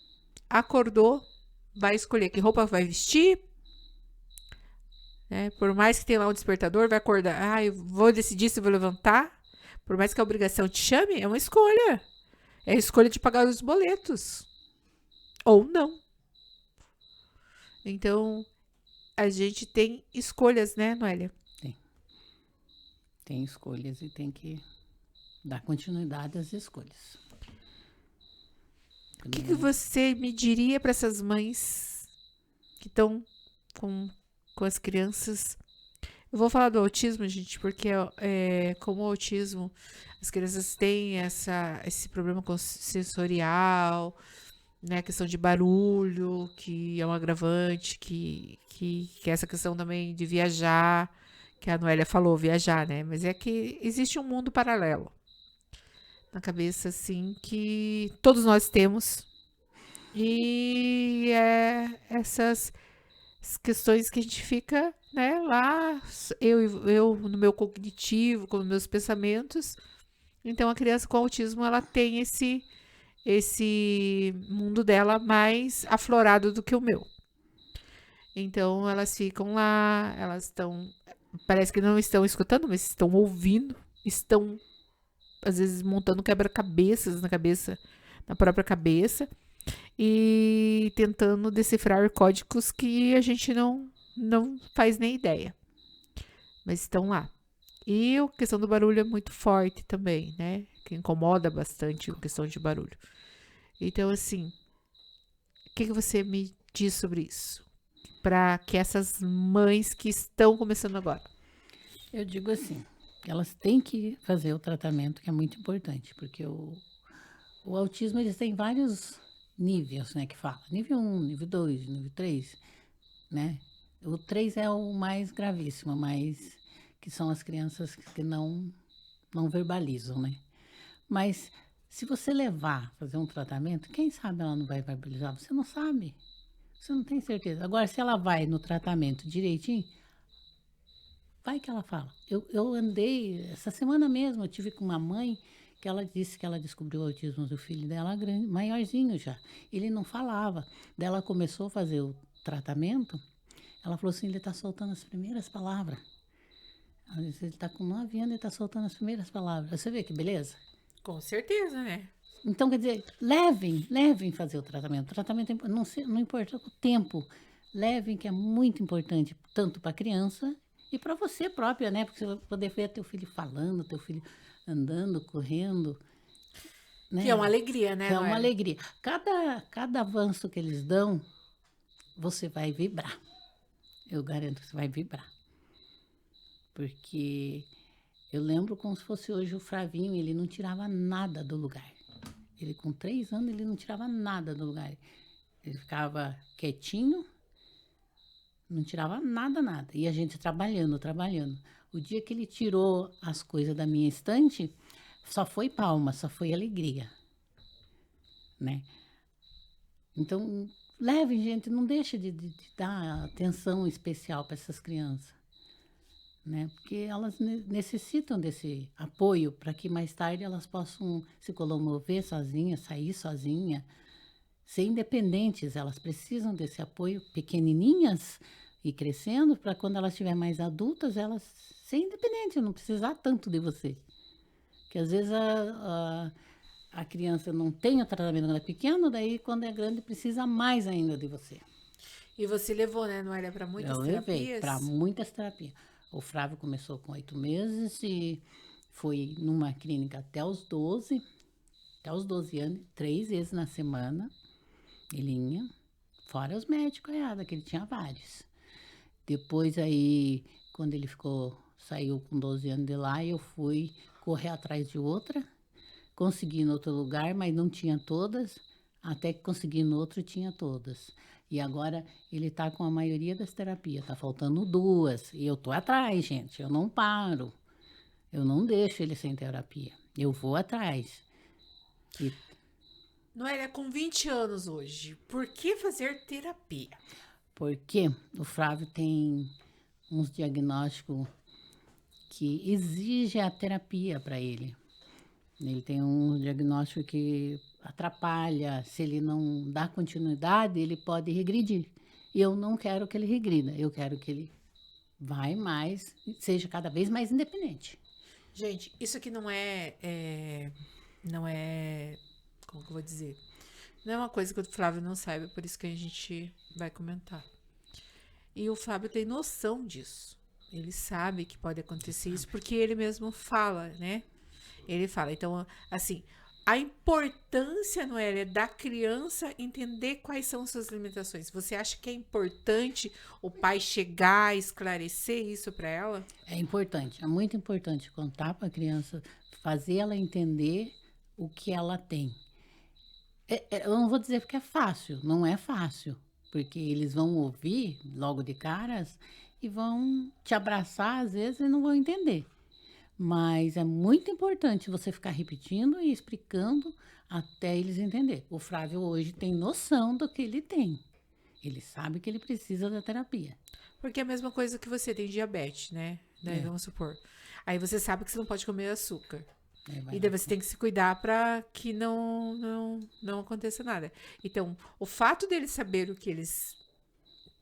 acordou, vai escolher que roupa vai vestir. Né? Por mais que tenha lá um despertador, vai acordar. Ah, eu vou decidir se vou levantar. Por mais que a obrigação te chame, é uma escolha. É a escolha de pagar os boletos. Ou não. Então, a gente tem escolhas, né, Noélia? Tem escolhas e tem que dar continuidade às escolhas. O que você me diria para essas mães que estão com as crianças? Eu vou falar do autismo, gente, porque como o autismo, as crianças têm esse problema sensorial, né, a questão de barulho, que é um agravante, que é essa questão também de viajar, que a Noélia falou, viajar, né? Mas é que existe um mundo paralelo na cabeça, assim, que todos nós temos. E essas questões que a gente fica, né, lá, eu no meu cognitivo, com os meus pensamentos. Então, a criança com autismo, ela tem esse mundo dela mais aflorado do que o meu. Então, elas ficam lá, elas estão... Parece que não estão escutando, mas estão ouvindo. Estão, às vezes, montando quebra-cabeças na própria cabeça. E tentando decifrar códigos que a gente não faz nem ideia. Mas estão lá. E a questão do barulho é muito forte também, né? Que incomoda bastante a questão de barulho. Então, assim, o que você me diz sobre isso? Para que essas mães que estão começando agora. Eu digo assim, elas têm que fazer o tratamento, que é muito importante, porque o autismo, eles têm vários níveis, né, que fala. Nível 1, nível 2, nível 3, né? O 3 é o mais gravíssimo, mas que são as crianças que não verbalizam, né? Mas se você levar, fazer um tratamento, quem sabe ela não vai verbalizar? Você não sabe. Você não tem certeza. Agora, se ela vai no tratamento direitinho, vai que ela fala. Eu andei, essa semana mesmo, eu tive com uma mãe que ela disse que ela descobriu o autismo do filho dela, grande, maiorzinho já. Ele não falava. Daí ela começou a fazer o tratamento, ela falou assim, ele está soltando as primeiras palavras. Ela disse, ele está com 9 anos e está soltando as primeiras palavras. Você vê que beleza? Com certeza, né? Então, quer dizer, levem fazer o tratamento. O tratamento não importa o tempo. Levem, que é muito importante, tanto para a criança e para você própria, né? Porque você vai poder ver teu filho falando, teu filho andando, correndo. Né? Que é uma alegria, né? Que é uma Noélia? alegria. Cada avanço que eles dão, você vai vibrar. Eu garanto que você vai vibrar. Porque eu lembro como se fosse hoje o Flavinho, ele não tirava nada do lugar. Ele com 3 anos, ele não tirava nada do lugar. Ele ficava quietinho, não tirava nada. E a gente trabalhando. O dia que ele tirou as coisas da minha estante, só foi palma, só foi alegria. Né? Então, levem, gente, não deixe de dar atenção especial para essas crianças. Né? Porque elas necessitam desse apoio para que mais tarde elas possam se locomover sozinhas, sair sozinhas, ser independentes. Elas precisam desse apoio, pequenininhas e crescendo, para quando elas estiverem mais adultas, elas serem independentes, não precisar tanto de você. Porque às vezes a criança não tem o tratamento quando é pequeno, daí quando é grande precisa mais ainda de você. E você levou, né, Noélia, para muitas Eu terapias? levei para muitas terapias. O Flávio começou com 8 meses e foi numa clínica até os 12 anos, 3 vezes na semana. Ele ia, fora os médicos, que ele tinha vários. Depois aí, quando ele saiu com 12 anos de lá, eu fui correr atrás de outra, consegui no outro lugar, mas não tinha todas, até que consegui no outro tinha todas. E agora ele está com a maioria das terapias, está faltando 2. E eu tô atrás, gente, eu não paro. Eu não deixo ele sem terapia. Eu vou atrás. E Noélia, com 20 anos hoje, por que fazer terapia? porque o Flávio tem uns diagnósticos que exigem a terapia para ele. Ele tem um diagnóstico que atrapalha, se ele não dá continuidade, ele pode regredir. E eu não quero que ele regrida, eu quero que ele vai mais, seja cada vez mais independente. Gente, isso aqui não é, como que eu vou dizer? Não é uma coisa que o Flávio não saiba, por isso que a gente vai comentar. E o Flávio tem noção disso. Ele sabe que pode acontecer isso, porque ele mesmo fala, né? Ele fala, então, assim, a importância, Noélia, da criança entender quais são suas limitações. Você acha que é importante o pai chegar, esclarecer isso para ela? É muito importante contar para a criança, fazer ela entender o que ela tem. Eu não vou dizer porque é fácil, não é fácil, porque eles vão ouvir logo de caras e vão te abraçar às vezes e não vão entender. Mas é muito importante você ficar repetindo e explicando até eles entenderem. O Flávio hoje tem noção do que ele tem. Ele sabe que ele precisa da terapia. Porque é a mesma coisa que você tem diabetes, né? Daí, vamos supor. Aí você sabe que você não pode comer açúcar. E daí você tem que se cuidar para que não aconteça nada. Então, o fato deles saber o que eles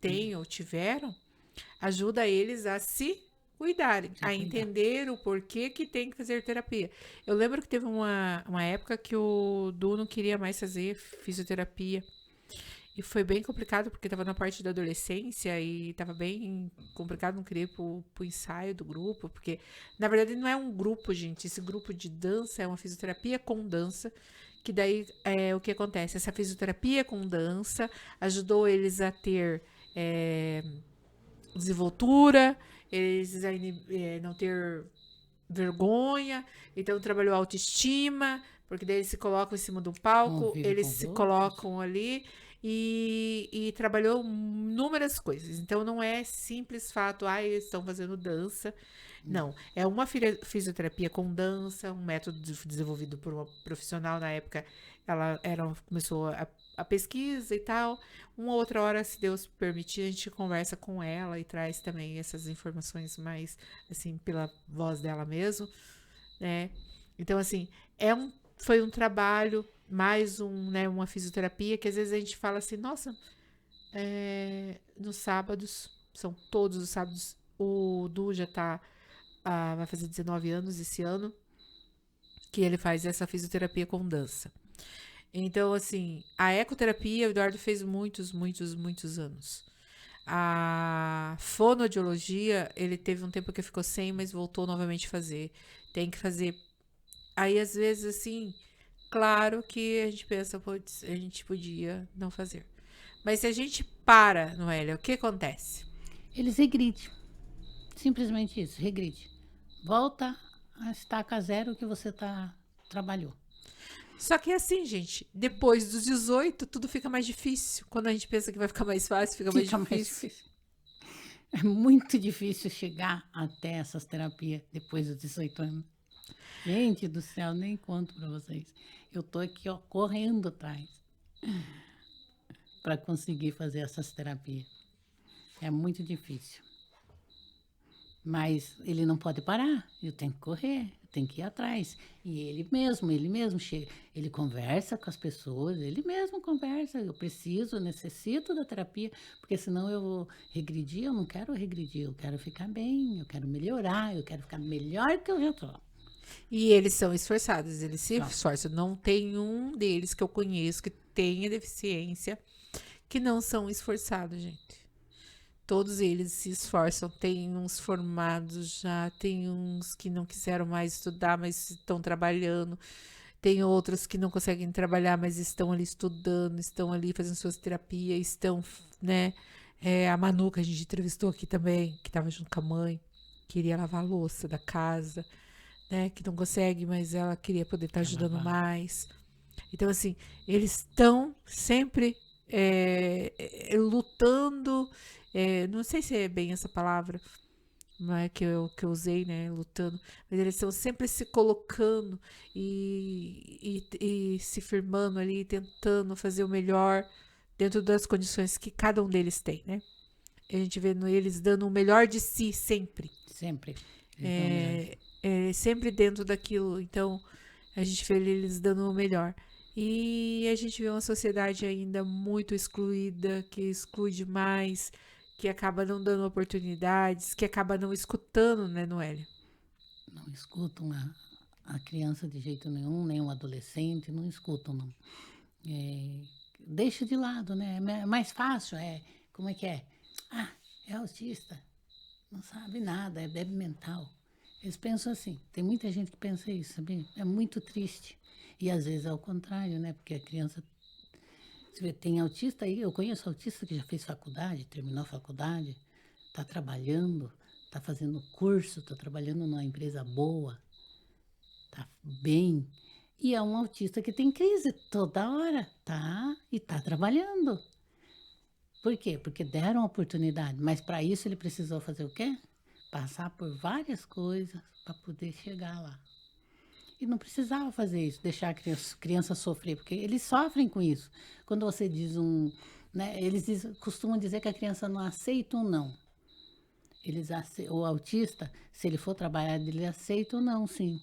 têm ou tiveram, ajuda eles a se cuidarem, a entender o porquê que tem que fazer terapia. Eu lembro que teve uma época que o Du não queria mais fazer fisioterapia. E foi bem complicado, porque estava na parte da adolescência e estava bem complicado, não queria ir pro ensaio do grupo, porque, na verdade, não é um grupo, gente. Esse grupo de dança é uma fisioterapia com dança, que daí é o que acontece. Essa fisioterapia com dança ajudou eles a ter desenvoltura, eles a não ter vergonha, então trabalhou a autoestima, porque daí eles se colocam em cima do palco, Convive eles com os se outros. colocam ali e trabalhou inúmeras coisas. Então não é simples fato, eles estão fazendo dança. Não, é uma fisioterapia com dança, um método desenvolvido por uma profissional na época. Ela começou a pesquisa e tal. Uma outra hora, se Deus permitir, a gente conversa com ela e traz também essas informações mais, assim, pela voz dela mesmo, né? Então, assim, foi um trabalho, mais uma fisioterapia, que às vezes a gente fala assim, nossa, nos sábados, são todos os sábados, o Du já vai fazer 19 anos esse ano, que ele faz essa fisioterapia com dança. Então, assim, a ecoterapia, o Eduardo fez muitos, muitos, muitos anos. A fonoaudiologia, ele teve um tempo que ficou sem, mas voltou novamente a fazer. Tem que fazer. Aí, às vezes, assim, claro que a gente pensa, putz, a gente podia não fazer. Mas se a gente para, Noélia, o que acontece? Eles regridem. Simplesmente isso, regride. Volta a estaca zero que você trabalhou. Só que é assim, gente, depois dos 18, tudo fica mais difícil. Quando a gente pensa que vai ficar mais fácil, fica mais difícil. É muito difícil chegar até essas terapias depois dos 18 anos. Gente do céu, nem conto para vocês. Eu tô aqui, ó, correndo atrás para conseguir fazer essas terapias. É muito difícil. Mas ele não pode parar. Eu tenho que correr, eu tenho que ir atrás. E ele mesmo chega. Ele conversa com as pessoas, ele mesmo conversa. Eu necessito da terapia, porque senão eu vou regredir. Eu não quero regredir, eu quero ficar bem, eu quero melhorar, eu quero ficar melhor que eu já tô. E eles são esforçados, eles se esforçam. Não tem um deles que eu conheço que tenha deficiência que não são esforçados, gente. Todos eles se esforçam. Tem uns formados já, tem uns que não quiseram mais estudar, mas estão trabalhando. Tem outros que não conseguem trabalhar, mas estão ali estudando, estão ali fazendo suas terapias, estão, né? A Manu, que a gente entrevistou aqui também, que estava junto com a mãe, queria lavar a louça da casa, né? Que não consegue, mas ela queria poder estar ajudando mais. Então, assim, eles estão sempre lutando. Não sei se é bem essa palavra, não é que eu usei, né, lutando, mas eles estão sempre se colocando e se firmando ali, tentando fazer o melhor dentro das condições que cada um deles tem, né? A gente vê eles dando o melhor de si sempre. Sempre. Sempre dentro daquilo, então a gente vê eles dando o melhor. E a gente vê uma sociedade ainda muito excluída, que exclui demais, que acaba não dando oportunidades, que acaba não escutando, né, Noélia? Não escutam a criança de jeito nenhum, nem um adolescente, não escutam, não. Deixa de lado, né? É mais fácil, como é que é? É autista, não sabe nada, é débil mental. Eles pensam assim, tem muita gente que pensa isso, sabia? É muito triste. E às vezes é o contrário, né? Porque a criança... Você vê, tem autista aí, eu conheço autista que já fez faculdade, terminou a faculdade, está trabalhando, está fazendo curso, está trabalhando numa empresa boa, está bem. E é um autista que tem crise toda hora, tá? E está trabalhando. Por quê? Porque deram oportunidade, mas para isso ele precisou fazer o quê? Passar por várias coisas para poder chegar lá. E não precisava fazer isso, deixar a criança sofrer, porque eles sofrem com isso. Quando você diz eles costumam dizer que a criança não aceita um não. O autista, se ele for trabalhar, ele aceita ou não, sim.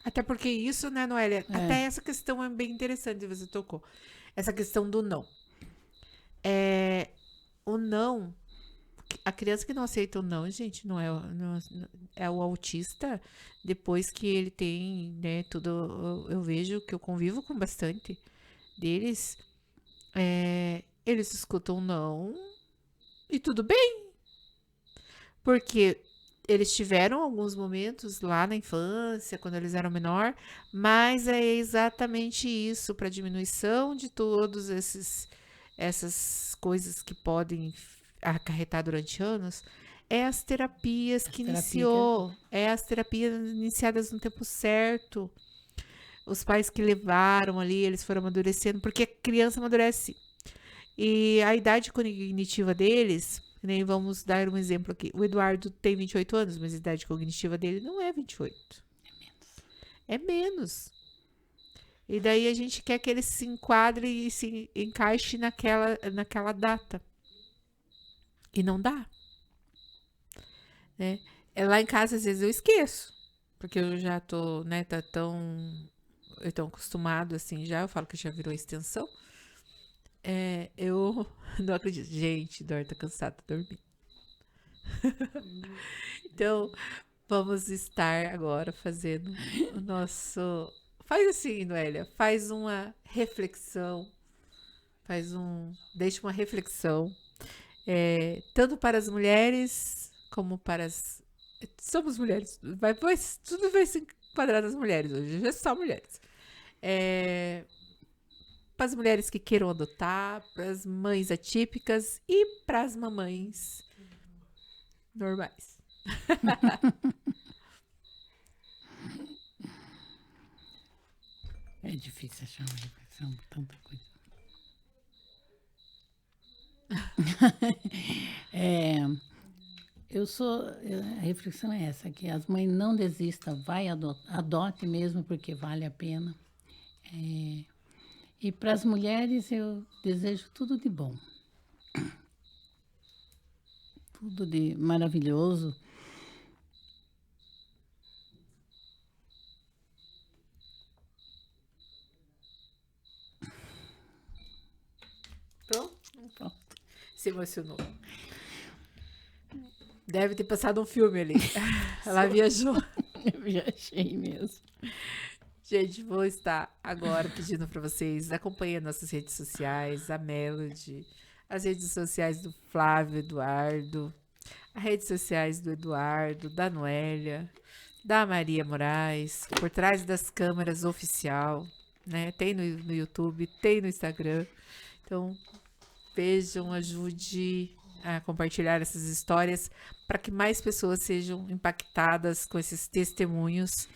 Até porque isso, né, Noélia? Até essa questão é bem interessante, você tocou. Essa questão do não. o não, a criança que não aceita o não, gente, não é o autista, depois que ele tem, né, tudo, eu vejo que eu convivo com bastante deles, eles escutam não e tudo bem, porque eles tiveram alguns momentos lá na infância, quando eles eram menor, mas é exatamente isso, para diminuição de todos essas coisas que podem acarretar durante anos, é as terapias que iniciou, é as terapias iniciadas no tempo certo. Os pais que levaram ali, eles foram amadurecendo, porque a criança amadurece. E a idade cognitiva deles, nem vamos dar um exemplo aqui. O Eduardo tem 28 anos, mas a idade cognitiva dele não é 28. É menos. E daí a gente quer que ele se enquadre e se encaixe naquela data. E não dá. Né? Lá em casa, às vezes, eu esqueço. Porque eu já tô, né, eu tô acostumado assim já. Eu falo que já virou extensão. Eu não acredito. Gente, Dor tá cansado de dormir. Então, vamos estar agora fazendo o nosso... Faz assim, Noélia. Faz uma reflexão. Deixa uma reflexão. Tanto para as mulheres, como para as... Somos mulheres. Tudo vai se enquadrar nas mulheres hoje. Já é só mulheres. Para as mulheres que queiram adotar, para as mães atípicas e para as mamães normais. É difícil achar uma reflexão por tanta coisa. A reflexão é essa, que as mães não desistam, adote mesmo, porque vale a pena. E para as mulheres eu desejo tudo de bom. Tudo de maravilhoso. Pronto. Se emocionou. Deve ter passado um filme ali. Ela viajou. Eu viajei mesmo. Gente, vou estar agora pedindo para vocês acompanhem nossas redes sociais, a Melody, as redes sociais do Flávio Eduardo, as redes sociais do Eduardo, da Noélia, da Maria Moraes, por trás das câmeras oficial, né? Tem no YouTube, tem no Instagram. Então, vejam, ajude a compartilhar essas histórias para que mais pessoas sejam impactadas com esses testemunhos.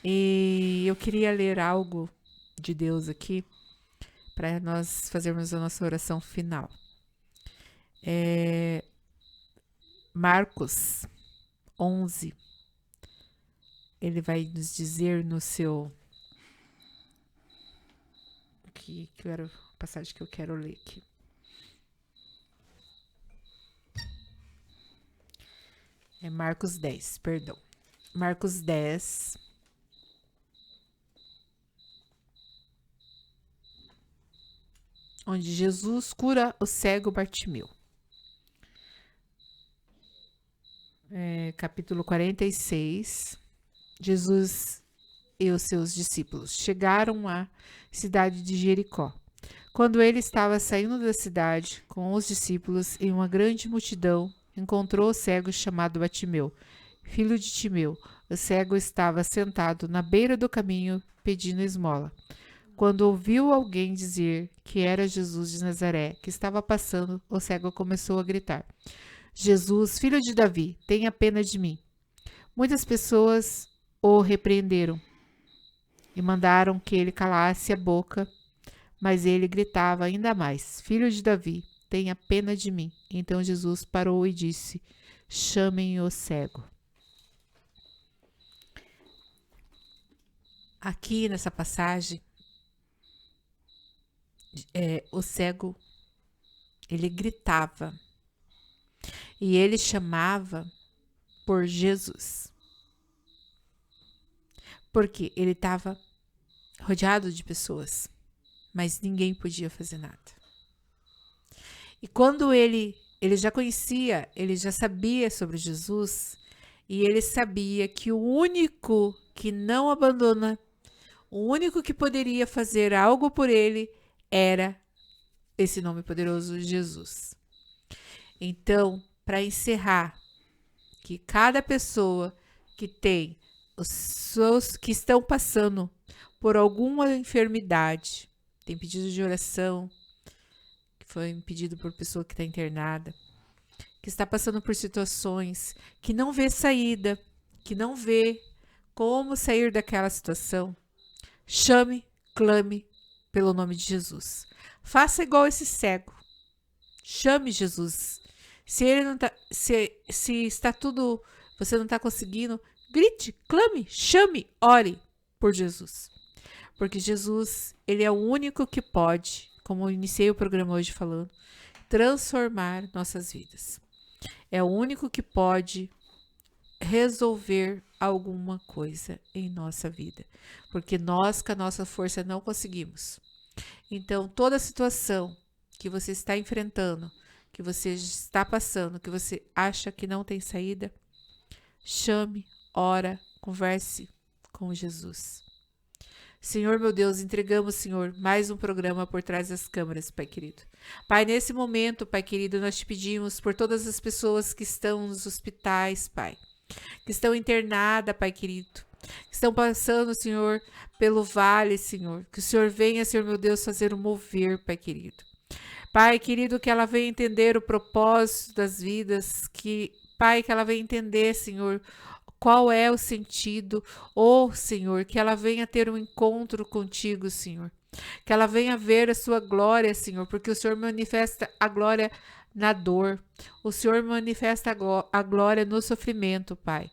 E eu queria ler algo de Deus aqui para nós fazermos a nossa oração final. Marcos 11, ele vai nos dizer no seu... que era a passagem que eu quero ler aqui. Marcos 10, perdão. Marcos 10... onde Jesus cura o cego Bartimeu. Capítulo 46. Jesus e os seus discípulos chegaram à cidade de Jericó. Quando ele estava saindo da cidade com os discípulos e uma grande multidão, encontrou o cego chamado Bartimeu, filho de Timeu. O cego estava sentado na beira do caminho pedindo esmola. Quando ouviu alguém dizer que era Jesus de Nazaré que estava passando, o cego começou a gritar: Jesus, filho de Davi, tenha pena de mim. Muitas pessoas o repreenderam e mandaram que ele calasse a boca, mas ele gritava ainda mais: Filho de Davi, tenha pena de mim. Então Jesus parou e disse: chamem o cego. Aqui nessa passagem, o cego, ele gritava e ele chamava por Jesus, porque ele estava rodeado de pessoas, mas ninguém podia fazer nada. E quando ele ele já conhecia, ele já sabia sobre Jesus, e ele sabia que o único que não abandona, o único que poderia fazer algo por ele era esse nome poderoso, Jesus. Então, para encerrar, que cada pessoa que tem os seus que estão passando por alguma enfermidade, tem pedido de oração, que foi pedido por pessoa que está internada, que está passando por situações que não vê saída, que não vê como sair daquela situação, chame, clame pelo nome de Jesus. Faça igual esse cego. Chame Jesus. Se ele não tá, se está tudo, você não está conseguindo, grite, clame, chame, ore por Jesus. Porque Jesus, ele é o único que pode, como eu iniciei o programa hoje falando, transformar nossas vidas. É o único que pode resolver alguma coisa em nossa vida. Porque nós, com a nossa força, não conseguimos. Então, toda situação que você está enfrentando, que você está passando, que você acha que não tem saída, chame, ora, converse com Jesus. Senhor, meu Deus, entregamos, Senhor, mais um programa por trás das câmeras, Pai querido. Pai, nesse momento, Pai querido, nós te pedimos por todas as pessoas que estão nos hospitais, Pai, que estão internadas, Pai querido, que estão passando, Senhor, pelo vale, Senhor, que o Senhor venha, Senhor, meu Deus, fazer um mover, Pai querido. Pai querido, que ela venha entender o propósito das vidas, Pai, que ela venha entender, Senhor, qual é o sentido, Senhor, que ela venha ter um encontro contigo, Senhor, que ela venha ver a sua glória, Senhor, porque o Senhor manifesta a glória na dor, o Senhor manifesta a glória no sofrimento, Pai.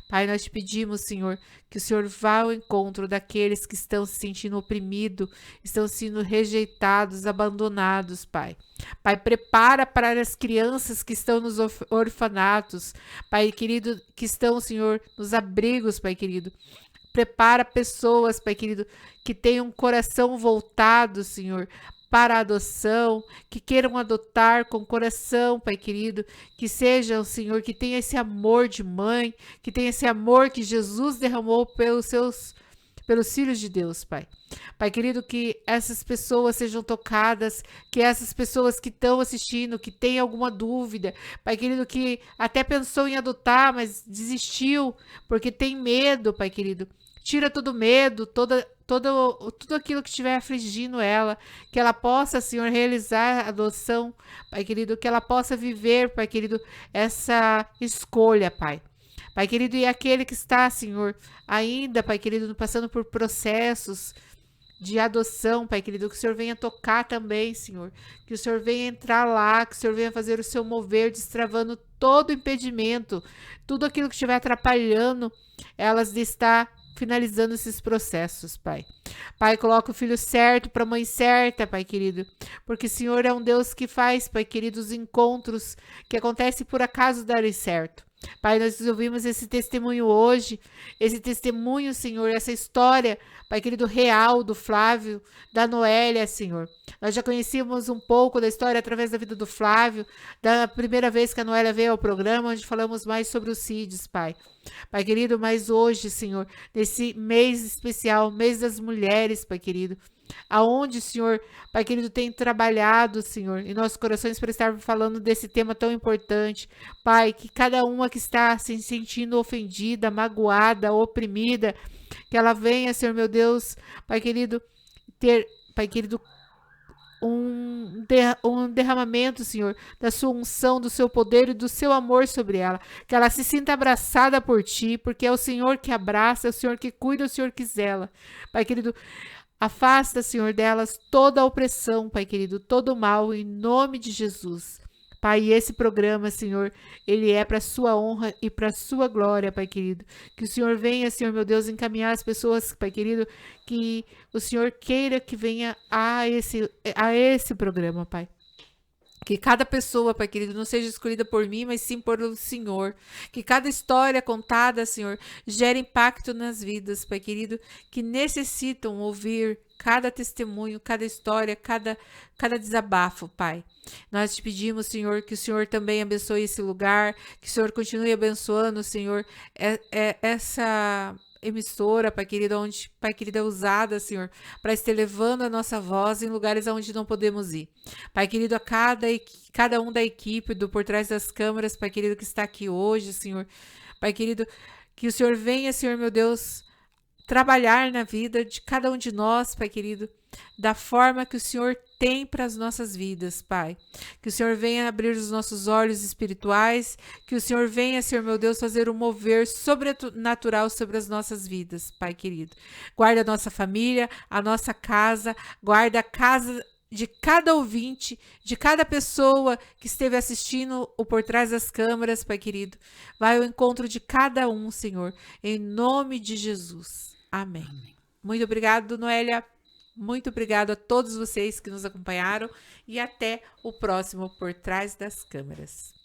Pai, nós te pedimos, Senhor, que o Senhor vá ao encontro daqueles que estão se sentindo oprimidos, estão sendo rejeitados, abandonados, Pai. Pai, prepara para as crianças que estão nos orfanatos, Pai querido, que estão, Senhor, nos abrigos, Pai querido. Prepara pessoas, Pai querido, que tenham um coração voltado, Senhor, para a adoção, que queiram adotar com coração, Pai querido, que sejam, Senhor, que tenha esse amor de mãe, que tenha esse amor que Jesus derramou pelos filhos de Deus, Pai. Pai querido, que essas pessoas sejam tocadas, que essas pessoas que estão assistindo, que têm alguma dúvida, Pai querido, que até pensou em adotar, mas desistiu, porque tem medo, Pai querido. Tira todo medo, tudo aquilo que estiver afligindo ela, que ela possa, Senhor, realizar a adoção, Pai querido, que ela possa viver, Pai querido, essa escolha, Pai. Pai querido, e aquele que está, Senhor, ainda, Pai querido, passando por processos de adoção, Pai querido, que o Senhor venha tocar também, Senhor, que o Senhor venha entrar lá, que o Senhor venha fazer o seu mover, destravando todo impedimento, tudo aquilo que estiver atrapalhando elas de estar finalizando esses processos, Pai. Pai, coloca o filho certo para a mãe certa, Pai querido, porque o Senhor é um Deus que faz, Pai querido, os encontros que acontecem por acaso darem certo. Pai, nós ouvimos esse testemunho hoje, esse testemunho, Senhor, essa história, Pai querido, real do Flávio, da Noélia, Senhor. Nós já conhecíamos um pouco da história através da vida do Flávio, da primeira vez que a Noélia veio ao programa, onde falamos mais sobre os CIDs, Pai. Pai querido, mas hoje, Senhor, nesse mês especial, mês das mulheres, Pai querido, aonde, Senhor, Pai querido, tem trabalhado, Senhor, em nossos corações para estar falando desse tema tão importante. Pai, que cada uma que está se sentindo ofendida, magoada, oprimida, que ela venha, Senhor meu Deus, Pai querido, ter, Pai querido, um derramamento, Senhor, da sua unção, do seu poder e do seu amor sobre ela, que ela se sinta abraçada por Ti, porque é o Senhor que abraça, é o Senhor que cuida, é o Senhor que zela. Pai querido, afasta, Senhor, delas toda a opressão, Pai querido, todo o mal, em nome de Jesus. Pai, e esse programa, Senhor, ele é para a sua honra e para a sua glória, Pai querido. Que o Senhor venha, Senhor, meu Deus, encaminhar as pessoas, Pai querido, que o Senhor queira que venha a esse programa, Pai. Que cada pessoa, Pai querido, não seja escolhida por mim, mas sim por o Senhor. Que cada história contada, Senhor, gere impacto nas vidas, Pai querido, que necessitam ouvir cada testemunho, cada história, cada desabafo, Pai. Nós te pedimos, Senhor, que o Senhor também abençoe esse lugar, que o Senhor continue abençoando, Senhor, essa emissora, Pai querido, onde, Pai querido, é usada, Senhor, para estar levando a nossa voz em lugares onde não podemos ir. Pai querido, a cada um da equipe do Por Trás das Câmeras, Pai querido, que está aqui hoje, Senhor, Pai querido, que o Senhor venha, Senhor, meu Deus, trabalhar na vida de cada um de nós, Pai querido, da forma que o Senhor tem para as nossas vidas, Pai. Que o Senhor venha abrir os nossos olhos espirituais, que o Senhor venha, Senhor meu Deus, fazer um mover sobrenatural sobre as nossas vidas, Pai querido. Guarda a nossa família, a nossa casa, guarda a casa de cada ouvinte, de cada pessoa que esteve assistindo o Por Trás das Câmeras, Pai querido. Vai ao encontro de cada um, Senhor, em nome de Jesus. Amém. Muito obrigado, Noélia. Muito obrigado a todos vocês que nos acompanharam e até o próximo Por Trás das Câmeras.